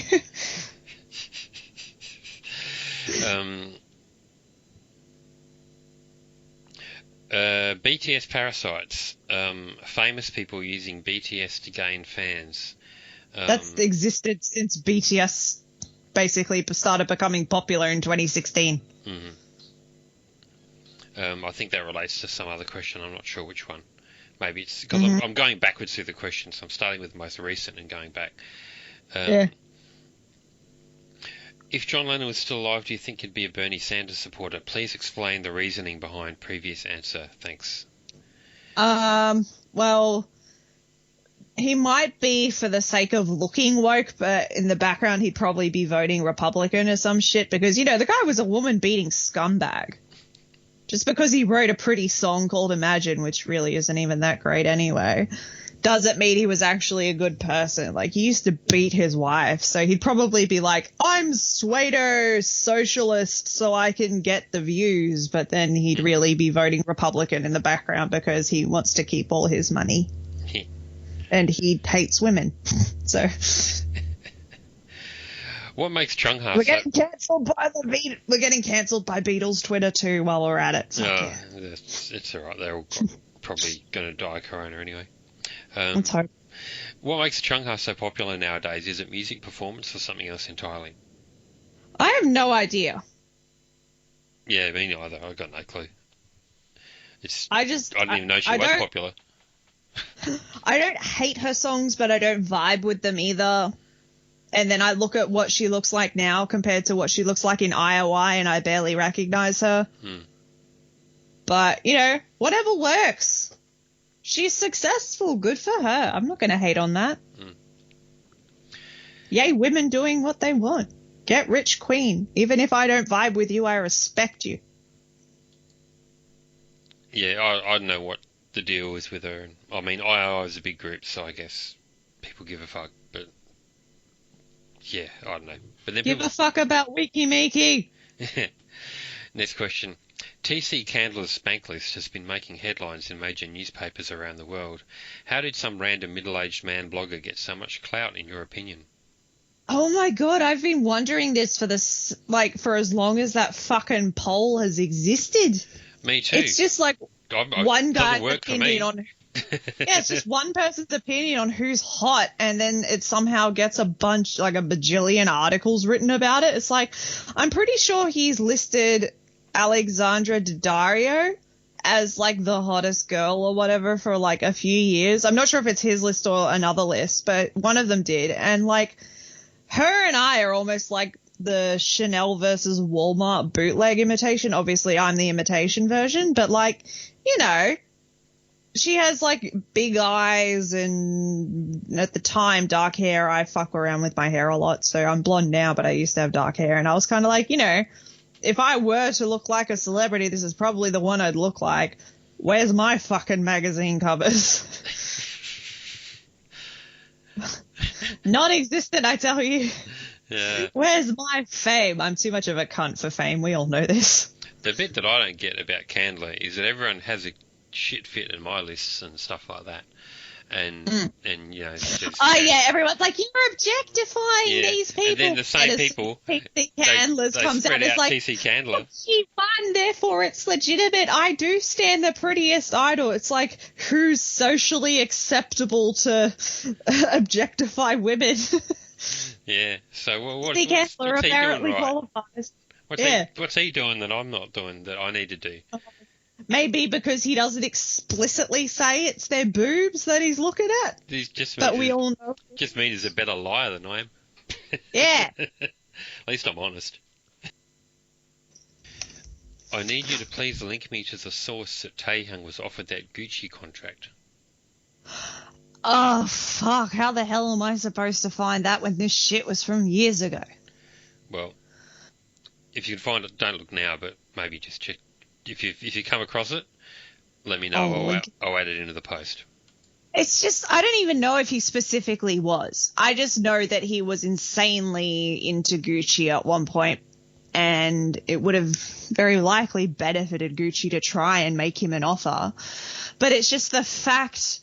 BTS parasites. Famous people using BTS to gain fans. That's existed since BTS basically started becoming popular in 2016. Mm-hmm. I think that relates to some other question. I'm not sure which one. Maybe it's because Mm-hmm. I'm going backwards through the questions. I'm starting with the most recent and going back. Yeah. If John Lennon was still alive, do you think he'd be a Bernie Sanders supporter? Please explain the reasoning behind previous answer. Thanks. Well, he might be for the sake of looking woke, but in the background he'd probably be voting Republican or some shit because, you know, the guy was a woman-beating scumbag. Just because he wrote a pretty song called Imagine, which really isn't even that great anyway, doesn't mean he was actually a good person. Like, he used to beat his wife, so he'd probably be like, I'm pseudo socialist so I can get the views, but then he'd really be voting Republican in the background because he wants to keep all his money. And he hates women. So what makes Chungha we're getting cancelled by we're getting cancelled by Beatles Twitter too while we're at it. Yeah. It's all right. They're all probably going to die of corona anyway. Let's hope. What makes Chungha so popular nowadays? Is it music, performance, or something else entirely? I have no idea. Yeah, me neither. I've got no clue. I didn't even know she was popular. I don't hate her songs, but I don't vibe with them either. And then I look at what she looks like now compared to what she looks like in IOI, and I barely recognize her. But, you know, whatever works. She's successful. Good for her. I'm not going to hate on that. Yay, women doing what they want. Get rich, queen. Even if I don't vibe with you, I respect you. Yeah, I don't know what the deal is with her. I mean, IOI is a big group, so I guess people give a fuck. But yeah, I don't know. But then give a fuck about Wiki Miki. Next question. TC Candler's Spanklist has been making headlines in major newspapers around the world. How did some random middle-aged man blogger get so much clout, in your opinion? Oh my god, I've been wondering this for as long as that fucking poll has existed. Me too. It's just like one guy's opinion on. Yeah, it's just one person's opinion on who's hot, and then it somehow gets a bajillion articles written about it. It's like, I'm pretty sure he's listed Alexandra Daddario as like the hottest girl or whatever for like a few years. I'm not sure if it's his list or another list, but one of them did. And like, her and I are almost like the Chanel versus Walmart bootleg imitation. Obviously, I'm the imitation version, but like, you know, she has like big eyes and at the time dark hair. I fuck around with my hair a lot, so I'm blonde now, but I used to have dark hair, and I was kind of like, you know, if I were to look like a celebrity, this is probably the one I'd look like. Where's my fucking magazine covers? Non-existent, I tell you. Yeah. Where's my fame? I'm too much of a cunt for fame. We all know this. The bit that I don't get about Candler is that everyone has a shit fit in my lists and stuff like that. And you know, it's just, everyone's like, you're objectifying these people. And then the same people, TC Candler's they comes out. It's like, TC Candler. She won, therefore it's legitimate. I do stand the prettiest idol. It's like, who's socially acceptable to objectify women? Yeah. So what's TC Candler apparently qualifies. What's he doing that I'm not doing that I need to do? Maybe because he doesn't explicitly say it's their boobs that he's looking at. But we all know. Just means he's a better liar than I am. Yeah. At least I'm honest. I need you to please link me to the source that Taehyung was offered that Gucci contract. Oh, fuck. How the hell am I supposed to find that when this shit was from years ago? Well, if you can find it, don't look now, but maybe just check. If you come across it, let me know. I'll add it into the post. It's just, I don't even know if he specifically was. I just know that he was insanely into Gucci at one point, and it would have very likely benefited Gucci to try and make him an offer. But it's just the fact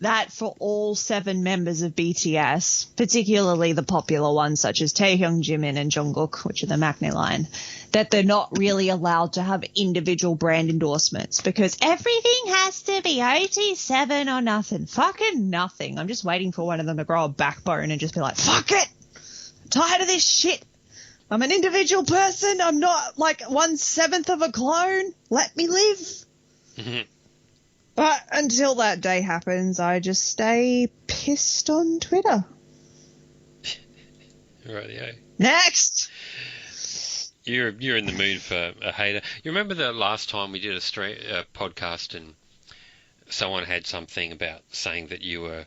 that for all 7 members of BTS, particularly the popular ones such as Taehyung, Jimin and Jungkook, which are the Maknae line, that they're not really allowed to have individual brand endorsements because everything has to be OT7 or nothing. Fucking nothing. I'm just waiting for one of them to grow a backbone and just be like, fuck it! I'm tired of this shit! I'm an individual person. I'm not like 1/7 of a clone. Let me live. Mm-hmm. But until that day happens, I just stay pissed on Twitter. Right, yeah. Next! You're in the mood for a hater. You remember the last time we did a podcast and someone had something about saying that you were...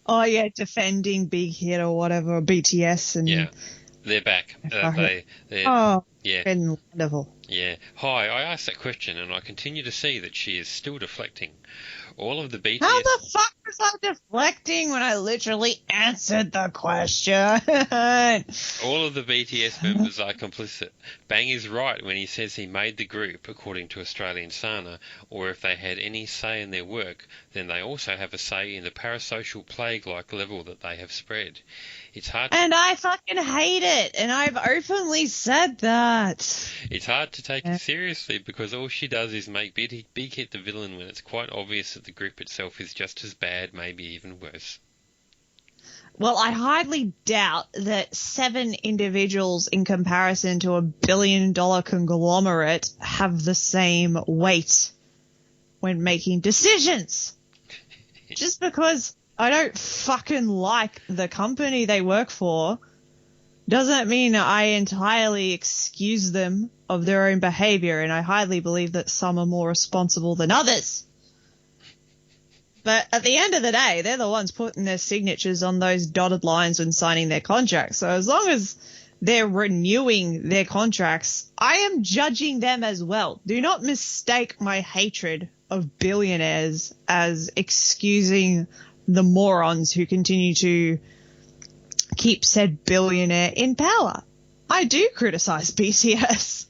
Oh, yeah, defending Big Hit or whatever, BTS. And yeah, they're back. They're yeah. Been wonderful. Yeah. Hi, I asked that question and I continue to see that she is still deflecting. All of the BTS... How the fuck was I deflecting when I literally answered the question? All of the BTS members are complicit. Bang is right when he says he made the group, according to AustralianSana, or if they had any say in their work, then they also have a say in the parasocial plague-like level that they have spread. It's hard to... And I fucking hate it, and I've openly said that. It's hard to take it seriously because all she does is make Big Hit the villain when it's quite obvious that the group itself is just as bad, maybe even worse. Well, I hardly doubt that 7 individuals in comparison to $1 billion conglomerate have the same weight when making decisions. Just because I don't fucking like the company they work for doesn't mean I entirely excuse them of their own behavior, and I highly believe that some are more responsible than others. But at the end of the day, they're the ones putting their signatures on those dotted lines when signing their contracts. So as long as they're renewing their contracts, I am judging them as well. Do not mistake my hatred of billionaires as excusing the morons who continue to keep said billionaire in power. I do criticize BTS.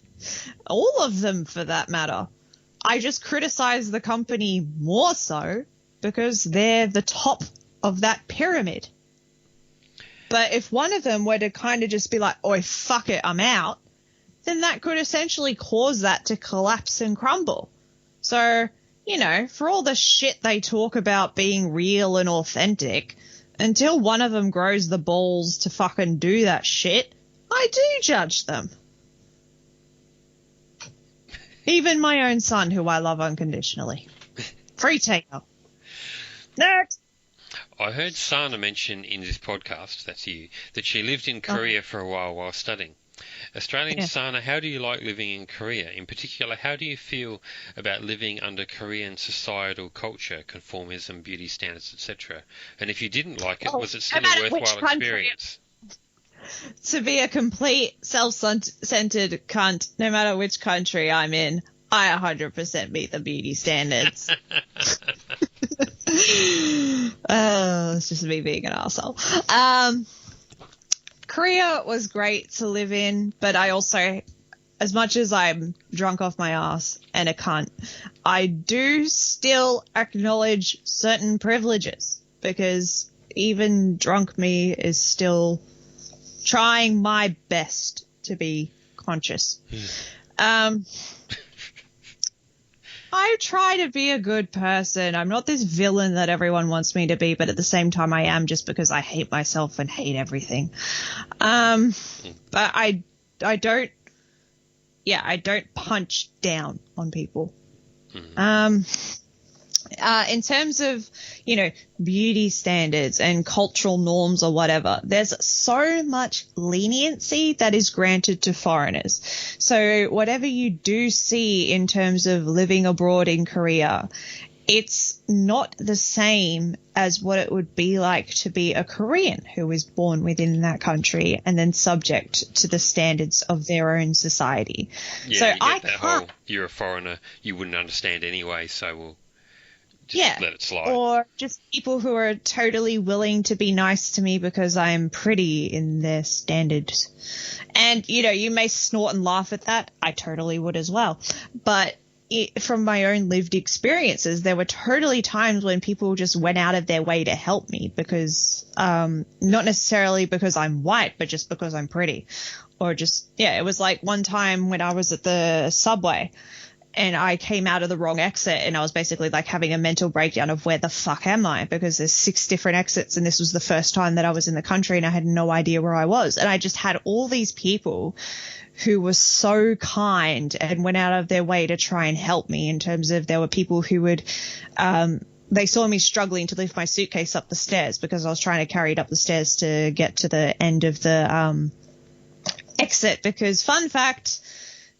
All of them, for that matter. I just criticize the company more so because they're the top of that pyramid. But if one of them were to kind of just be like, "Oi, fuck it, I'm out," then that could essentially cause that to collapse and crumble. So, you know, for all the shit they talk about being real and authentic, until one of them grows the balls to fucking do that shit, I do judge them. Even my own son, who I love unconditionally. Free takeoff. Next! I heard Sana mention in this podcast, that's you, that she lived in Korea for a while studying. Australian Sana, how do you like living in Korea? In particular, how do you feel about living under Korean societal culture, conformism, beauty standards, etc.? And if you didn't like it, was it still a worthwhile experience? To be a complete self-centered cunt, no matter which country I'm in, I 100% meet the beauty standards. It's just me being an arsehole. Korea was great to live in, but I also, as much as I'm drunk off my ass and a cunt, I do still acknowledge certain privileges because even drunk me is still trying my best to be conscious. I try to be a good person. I'm not this villain that everyone wants me to be, but at the same time I am, just because I hate myself and hate everything. But I don't punch down on people. In terms of, you know, beauty standards and cultural norms or whatever, there's so much leniency that is granted to foreigners. So whatever you do see in terms of living abroad in Korea, it's not the same as what it would be like to be a Korean who was born within that country and then subject to the standards of their own society. Yeah, so you get that whole, you're a foreigner, you wouldn't understand anyway, so we'll just let it slide. Or just people who are totally willing to be nice to me because I'm pretty in their standards. And, you know, you may snort and laugh at that. I totally would as well. But from my own lived experiences, there were totally times when people just went out of their way to help me because, not necessarily because I'm white, but just because I'm pretty. Or just, it was like one time when I was at the subway and I came out of the wrong exit, and I was basically like having a mental breakdown of where the fuck am I? Because there's 6 different exits, and this was the first time that I was in the country and I had no idea where I was. And I just had all these people who were so kind and went out of their way to try and help me, in terms of there were people who would, they saw me struggling to lift my suitcase up the stairs because I was trying to carry it up the stairs to get to the end of the exit. Because, fun fact,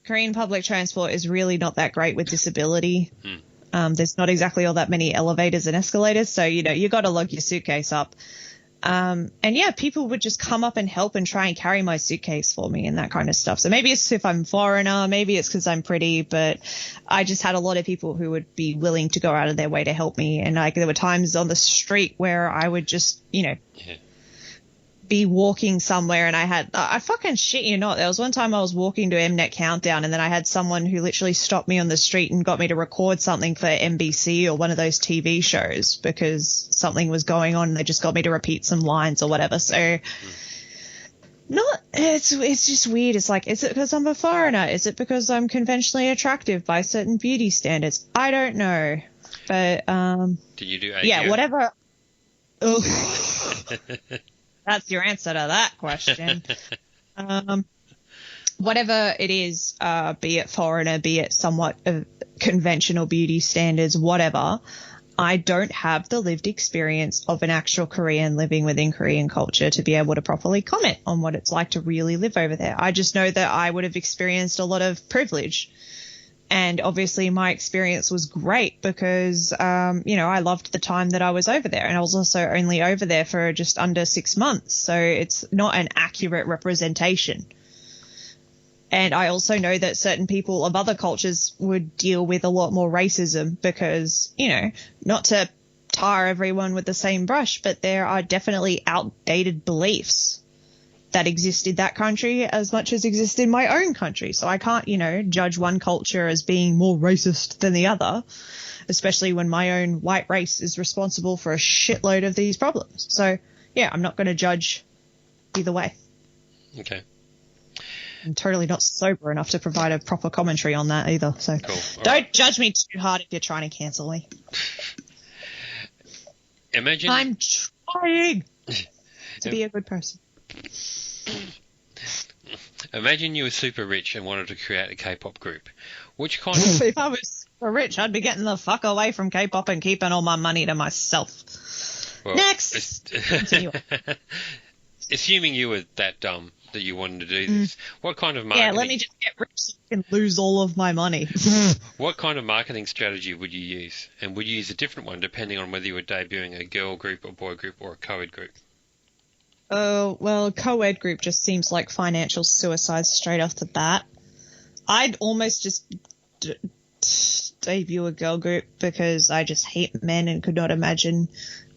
Korean public transport is really not that great with disability. There's not exactly all that many elevators and escalators, so, you know, you got to lug your suitcase up. And yeah, people would just come up and help and try and carry my suitcase for me and that kind of stuff. So maybe it's if I'm a foreigner, maybe it's because I'm pretty, but I just had a lot of people who would be willing to go out of their way to help me. And like, there were times on the street where I would just, you know, be walking somewhere, and I fucking shit you not, there was one time I was walking to Mnet Countdown, and then I had someone who literally stopped me on the street and got me to record something for NBC or one of those TV shows because something was going on, and they just got me to repeat some lines or whatever. So it's just weird. It's like, is it because I'm a foreigner? Is it because I'm conventionally attractive by certain beauty standards? I don't know. But did you do AGO? Yeah, whatever. That's your answer to that question. Whatever it is, be it foreigner, be it somewhat conventional beauty standards, whatever, I don't have the lived experience of an actual Korean living within Korean culture to be able to properly comment on what it's like to really live over there. I just know that I would have experienced a lot of privilege. And obviously my experience was great because, you know, I loved the time that I was over there, and I was also only over there for just under 6 months. So it's not an accurate representation. And I also know that certain people of other cultures would deal with a lot more racism because, you know, not to tar everyone with the same brush, but there are definitely outdated beliefs that exist in that country as much as exist in my own country. So I can't, you know, judge one culture as being more racist than the other, especially when my own white race is responsible for a shitload of these problems. So, yeah, I'm not going to judge either way. Okay. I'm totally not sober enough to provide a proper commentary on that either. So cool. Don't judge me too hard if you're trying to cancel me. Imagine I'm trying to be a good person. Imagine you were super rich and wanted to create a K-pop group. Which kind of... If I was super rich, I'd be getting the fuck away from K-pop and keeping all my money to myself. Well, next! Continue. Assuming you were that dumb that you wanted to do this, what kind of marketing... Yeah, let me just get rich so I can lose all of my money. What kind of marketing strategy would you use? And would you use a different one depending on whether you were debuting a girl group, a boy group, or a co-ed group? Oh, well, co-ed group just seems like financial suicide straight off the bat. I'd almost just debut a girl group because I just hate men and could not imagine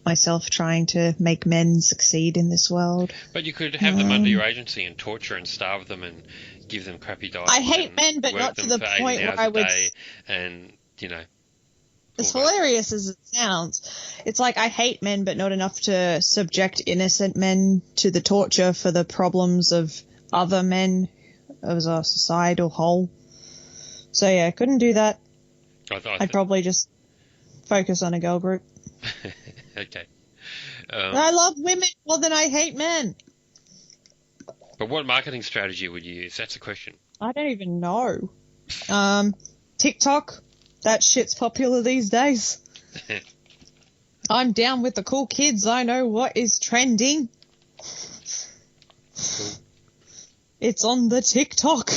myself trying to make men succeed in this world. But you could have them under your agency and torture and starve them and give them crappy diets. I hate men, but not to the point where I would... And, you know... As hilarious as it sounds, it's like I hate men, but not enough to subject innocent men to the torture for the problems of other men as a societal whole. So yeah, I couldn't do that. I'd probably just focus on a girl group. Okay. I love women more than I hate men. But what marketing strategy would you use? That's the question. I don't even know. TikTok. That shit's popular these days. I'm down with the cool kids. I know what is trending. Cool. It's on the TikTok.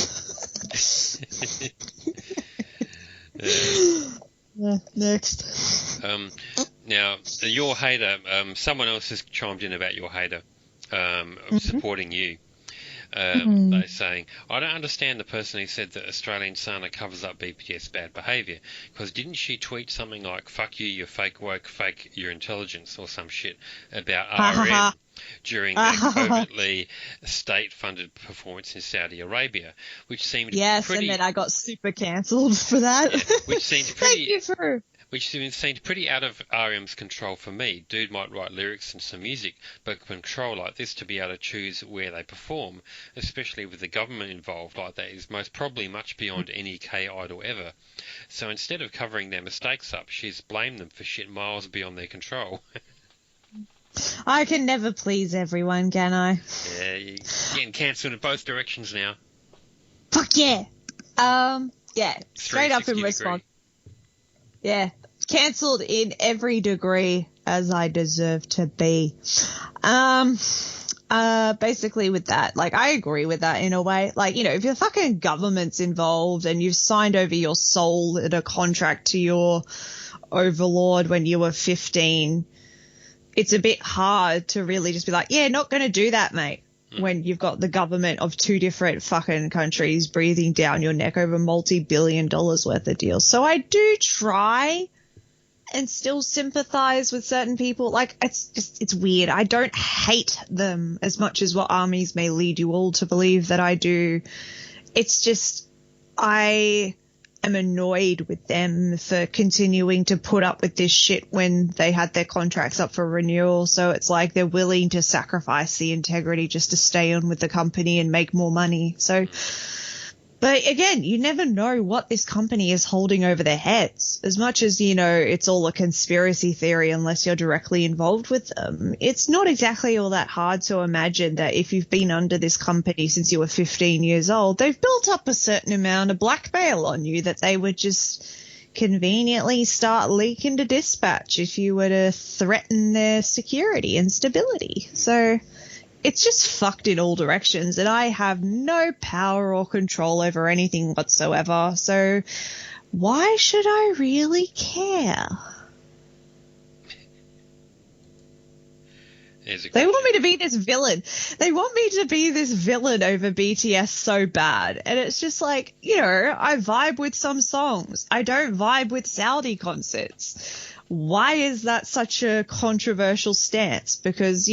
Next. Now, your hater, someone else has chimed in about your hater supporting you. They're saying, I don't understand the person who said that AustralianSana covers up BPS bad behaviour, because didn't she tweet something like, fuck you, you're fake woke, fake your intelligence, or some shit about RM during their covertly state-funded performance in Saudi Arabia, which seemed Yes, pretty... and then I got super cancelled for that. Yeah, which seemed pretty... which seemed pretty out of RM's control for me. Dude might write lyrics and some music, but control like this to be able to choose where they perform, especially with the government involved like that, is most probably much beyond any K-idol ever. So instead of covering their mistakes up, she's blamed them for shit miles beyond their control. I can never please everyone, can I? Yeah, you're getting cancelled in both directions now. Fuck yeah. Yeah, straight up in response. Yeah, cancelled in every degree as I deserve to be. Basically with that, like, I agree with that in a way. Like, if your fucking government's involved and you've signed over your soul in a contract to your overlord when you were 15, it's a bit hard to really just be like, yeah, not going to do that, mate. When you've got the government of two different fucking countries breathing down your neck over multi-billion dollars worth of deals. So I do try and still sympathize with certain people. Like, it's weird. I don't hate them as much as what armies may lead you all to believe that I do. It's just, I am annoyed with them for continuing to put up with this shit when they had their contracts up for renewal. So it's like they're willing to sacrifice the integrity just to stay on with the company and make more money. So, but again, you never know what this company is holding over their heads. As much as, it's all a conspiracy theory unless you're directly involved with them. It's not exactly all that hard to imagine that if you've been under this company since you were 15 years old, they've built up a certain amount of blackmail on you that they would just conveniently start leaking to dispatch if you were to threaten their security and stability. So it's just fucked in all directions, and I have no power or control over anything whatsoever. So why should I really care? They want me to be this villain. They want me to be this villain over BTS so bad. And it's just like, I vibe with some songs. I don't vibe with Saudi concerts. Why is that such a controversial stance? Because,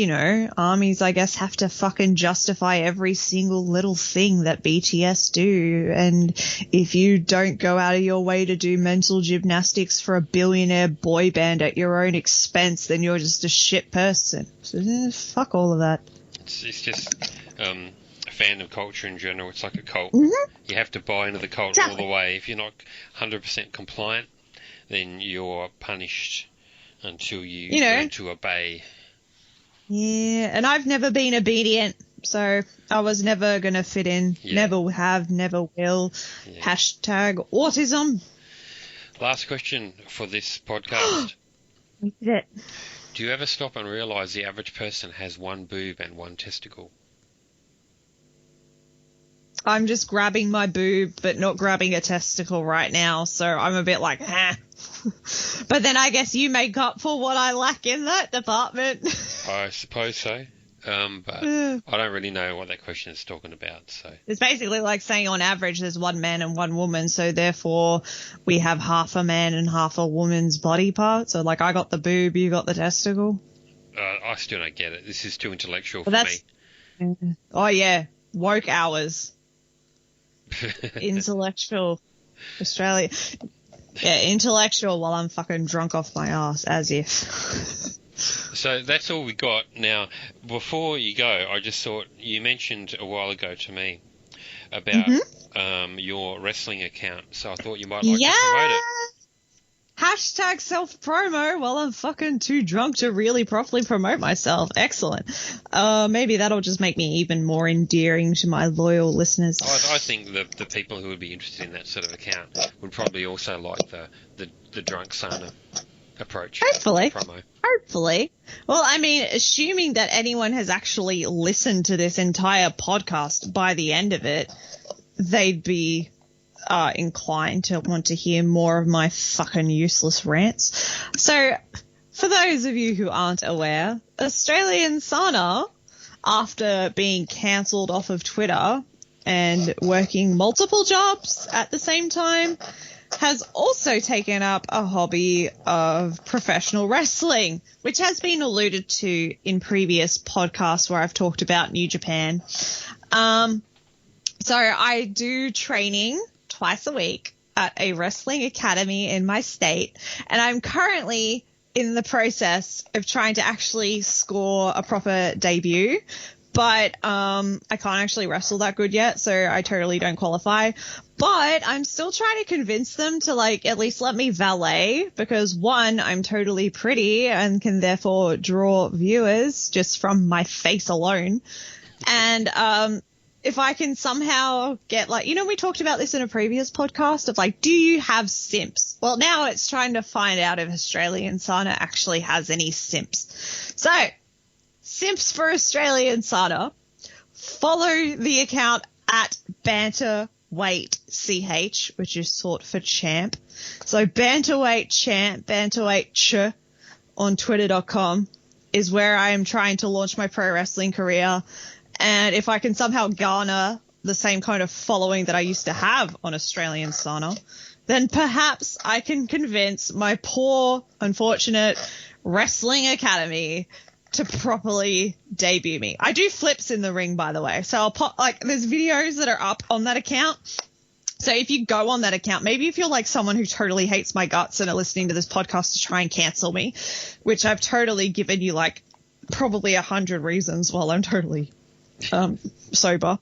armies, I guess, have to fucking justify every single little thing that BTS do. And if you don't go out of your way to do mental gymnastics for a billionaire boy band at your own expense, then you're just a shit person. So, fuck all of that. It's just a fan of culture in general. It's like a cult. Mm-hmm. You have to buy into the cult all the way. If you're not 100% compliant, then you're punished until you learn to obey. Yeah, and I've never been obedient, so I was never going to fit in. Yeah. Never have, never will. Yeah. Hashtag autism. Last question for this podcast. We did it. Do you ever stop and realise the average person has one boob and one testicle? I'm just grabbing my boob, but not grabbing a testicle right now, so I'm a bit like, But then I guess you make up for what I lack in that department. I suppose so. But I don't really know what that question is talking about. So it's basically like saying on average there's one man and one woman, so therefore we have half a man and half a woman's body part. So like I got the boob, you got the testicle. I still don't get it. This is too intellectual for me. Oh yeah, woke hours. Intellectual Australia. Yeah, intellectual while I'm fucking drunk off my ass, as if. So that's all we got. Now, before you go, I just thought you mentioned a while ago to me about your wrestling account, so I thought you might like to promote it. Hashtag self-promo while I'm fucking too drunk to really properly promote myself. Excellent. Maybe that'll just make me even more endearing to my loyal listeners. I think the people who would be interested in that sort of account would probably also like the drunk Sana approach. Hopefully. Promo. Hopefully. Well, I mean, assuming that anyone has actually listened to this entire podcast by the end of it, they'd be inclined to want to hear more of my fucking useless rants. So, for those of you who aren't aware, AustralianSana, after being cancelled off of Twitter and working multiple jobs at the same time, has also taken up a hobby of professional wrestling, which has been alluded to in previous podcasts where I've talked about New Japan. So I do training twice a week at a wrestling academy in my state, and I'm currently in the process of trying to actually score a proper debut. But I can't actually wrestle that good yet, so I totally don't qualify. But I'm still trying to convince them to, like, at least let me valet, because, one, I'm totally pretty and can therefore draw viewers just from my face alone. And if I can somehow get, like, you know, we talked about this in a previous podcast of, like, do you have simps? Well, now it's trying to find out if AustralianSana actually has any simps. So, simps for AustralianSana, follow the account at banterweightch, which is short for champ. So banterweightchamp, banterweightch on twitter.com is where I am trying to launch my pro wrestling career. And if I can somehow garner the same kind of following that I used to have on AustralianSana, then perhaps I can convince my poor, unfortunate wrestling academy to properly debut me. I do flips in the ring, by the way. So I'll pop, like, there's videos that are up on that account. So if you go on that account, maybe if you're like someone who totally hates my guts and are listening to this podcast to try and cancel me, which I've totally given you like probably 100 reasons while I'm totally sober.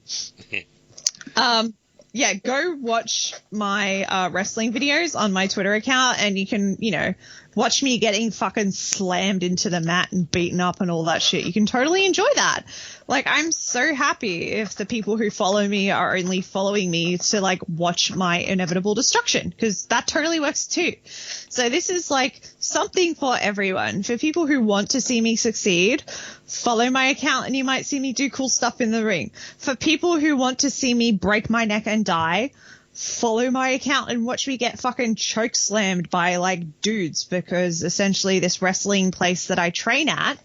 Yeah, go watch my wrestling videos on my Twitter account, and you can, you know, watch me getting fucking slammed into the mat and beaten up and all that shit. You can totally enjoy that. Like, I'm so happy if the people who follow me are only following me to, like, watch my inevitable destruction, because that totally works too. So this is, like, something for everyone. For people who want to see me succeed, follow my account and you might see me do cool stuff in the ring. For people who want to see me break my neck and die, follow my account and watch me get fucking choke slammed by, like, dudes, because essentially this wrestling place that I train at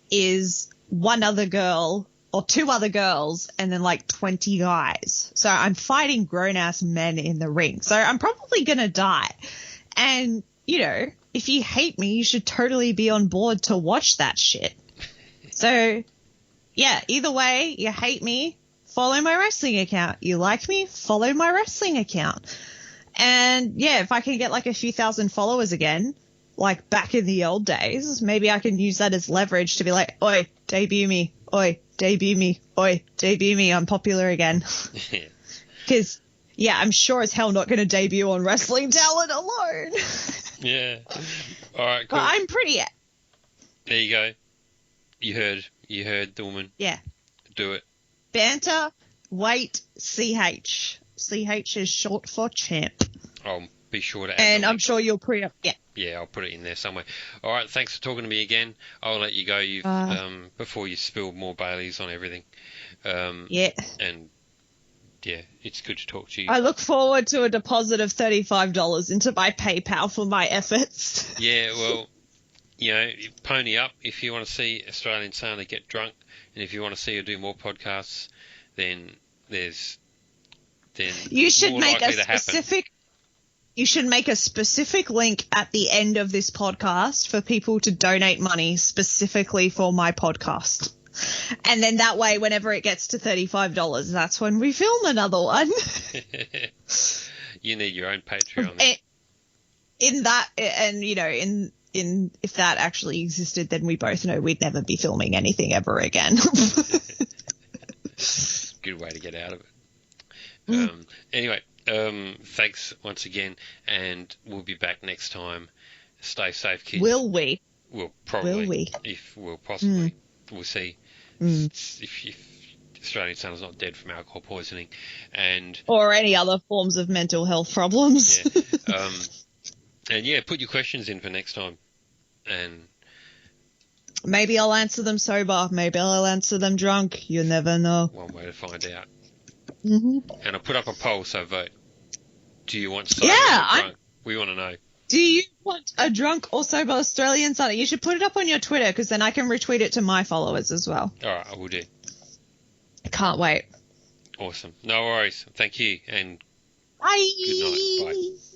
is one other girl or two other girls and then like 20 guys. So I'm fighting grown-ass men in the ring. So I'm probably going to die. And, you know, if you hate me, you should totally be on board to watch that shit. So, yeah, either way, you hate me, follow my wrestling account. You like me, follow my wrestling account. And, yeah, if I can get like a few thousand followers again, like back in the old days, maybe I can use that as leverage to be like, oi, debut me, oi, debut me, oi, debut me, I'm popular again. Because, yeah, I'm sure as hell not going to debut on Wrestling Talent alone. Yeah. All right, cool. But I'm pretty. There you go. You heard the woman. Yeah. Do it. Banter, weight, CH. CH is short for champ. I'll be sure to add and I'm sure you'll yeah. Yeah, I'll put it in there somewhere. All right, thanks for talking to me again. I'll let you go. You've before you spill more Baileys on everything. Yeah. And yeah, it's good to talk to you. I look forward to a deposit of $35 into my PayPal for my efforts. Yeah, well, you know, pony up if you want to see AustralianSana get drunk, and if you want to see her do more podcasts, then you should more make likely a specific. You should make a specific link at the end of this podcast for people to donate money specifically for my podcast. And then that way, whenever it gets to $35, that's when we film another one. You need your own Patreon. In that, and you know, in if that actually existed, then we both know we'd never be filming anything ever again. Good way to get out of it. Anyway, thanks once again, and we'll be back next time. Stay safe, kids. Will we? We'll probably. Will we? If we'll possibly. We'll see. If AustralianSana's not dead from alcohol poisoning, or any other forms of mental health problems. Yeah. And yeah, put your questions in for next time, and maybe I'll answer them sober. Maybe I'll answer them drunk. You never know. One way to find out. Mm-hmm. And I'll put up a poll, so vote. Do you want sober or drunk? We want to know. Do you want a drunk or sober AustralianSana? You should put it up on your Twitter, because then I can retweet it to my followers as well. All right, I will do. I can't wait. Awesome. No worries. Thank you, and bye. good night. Bye.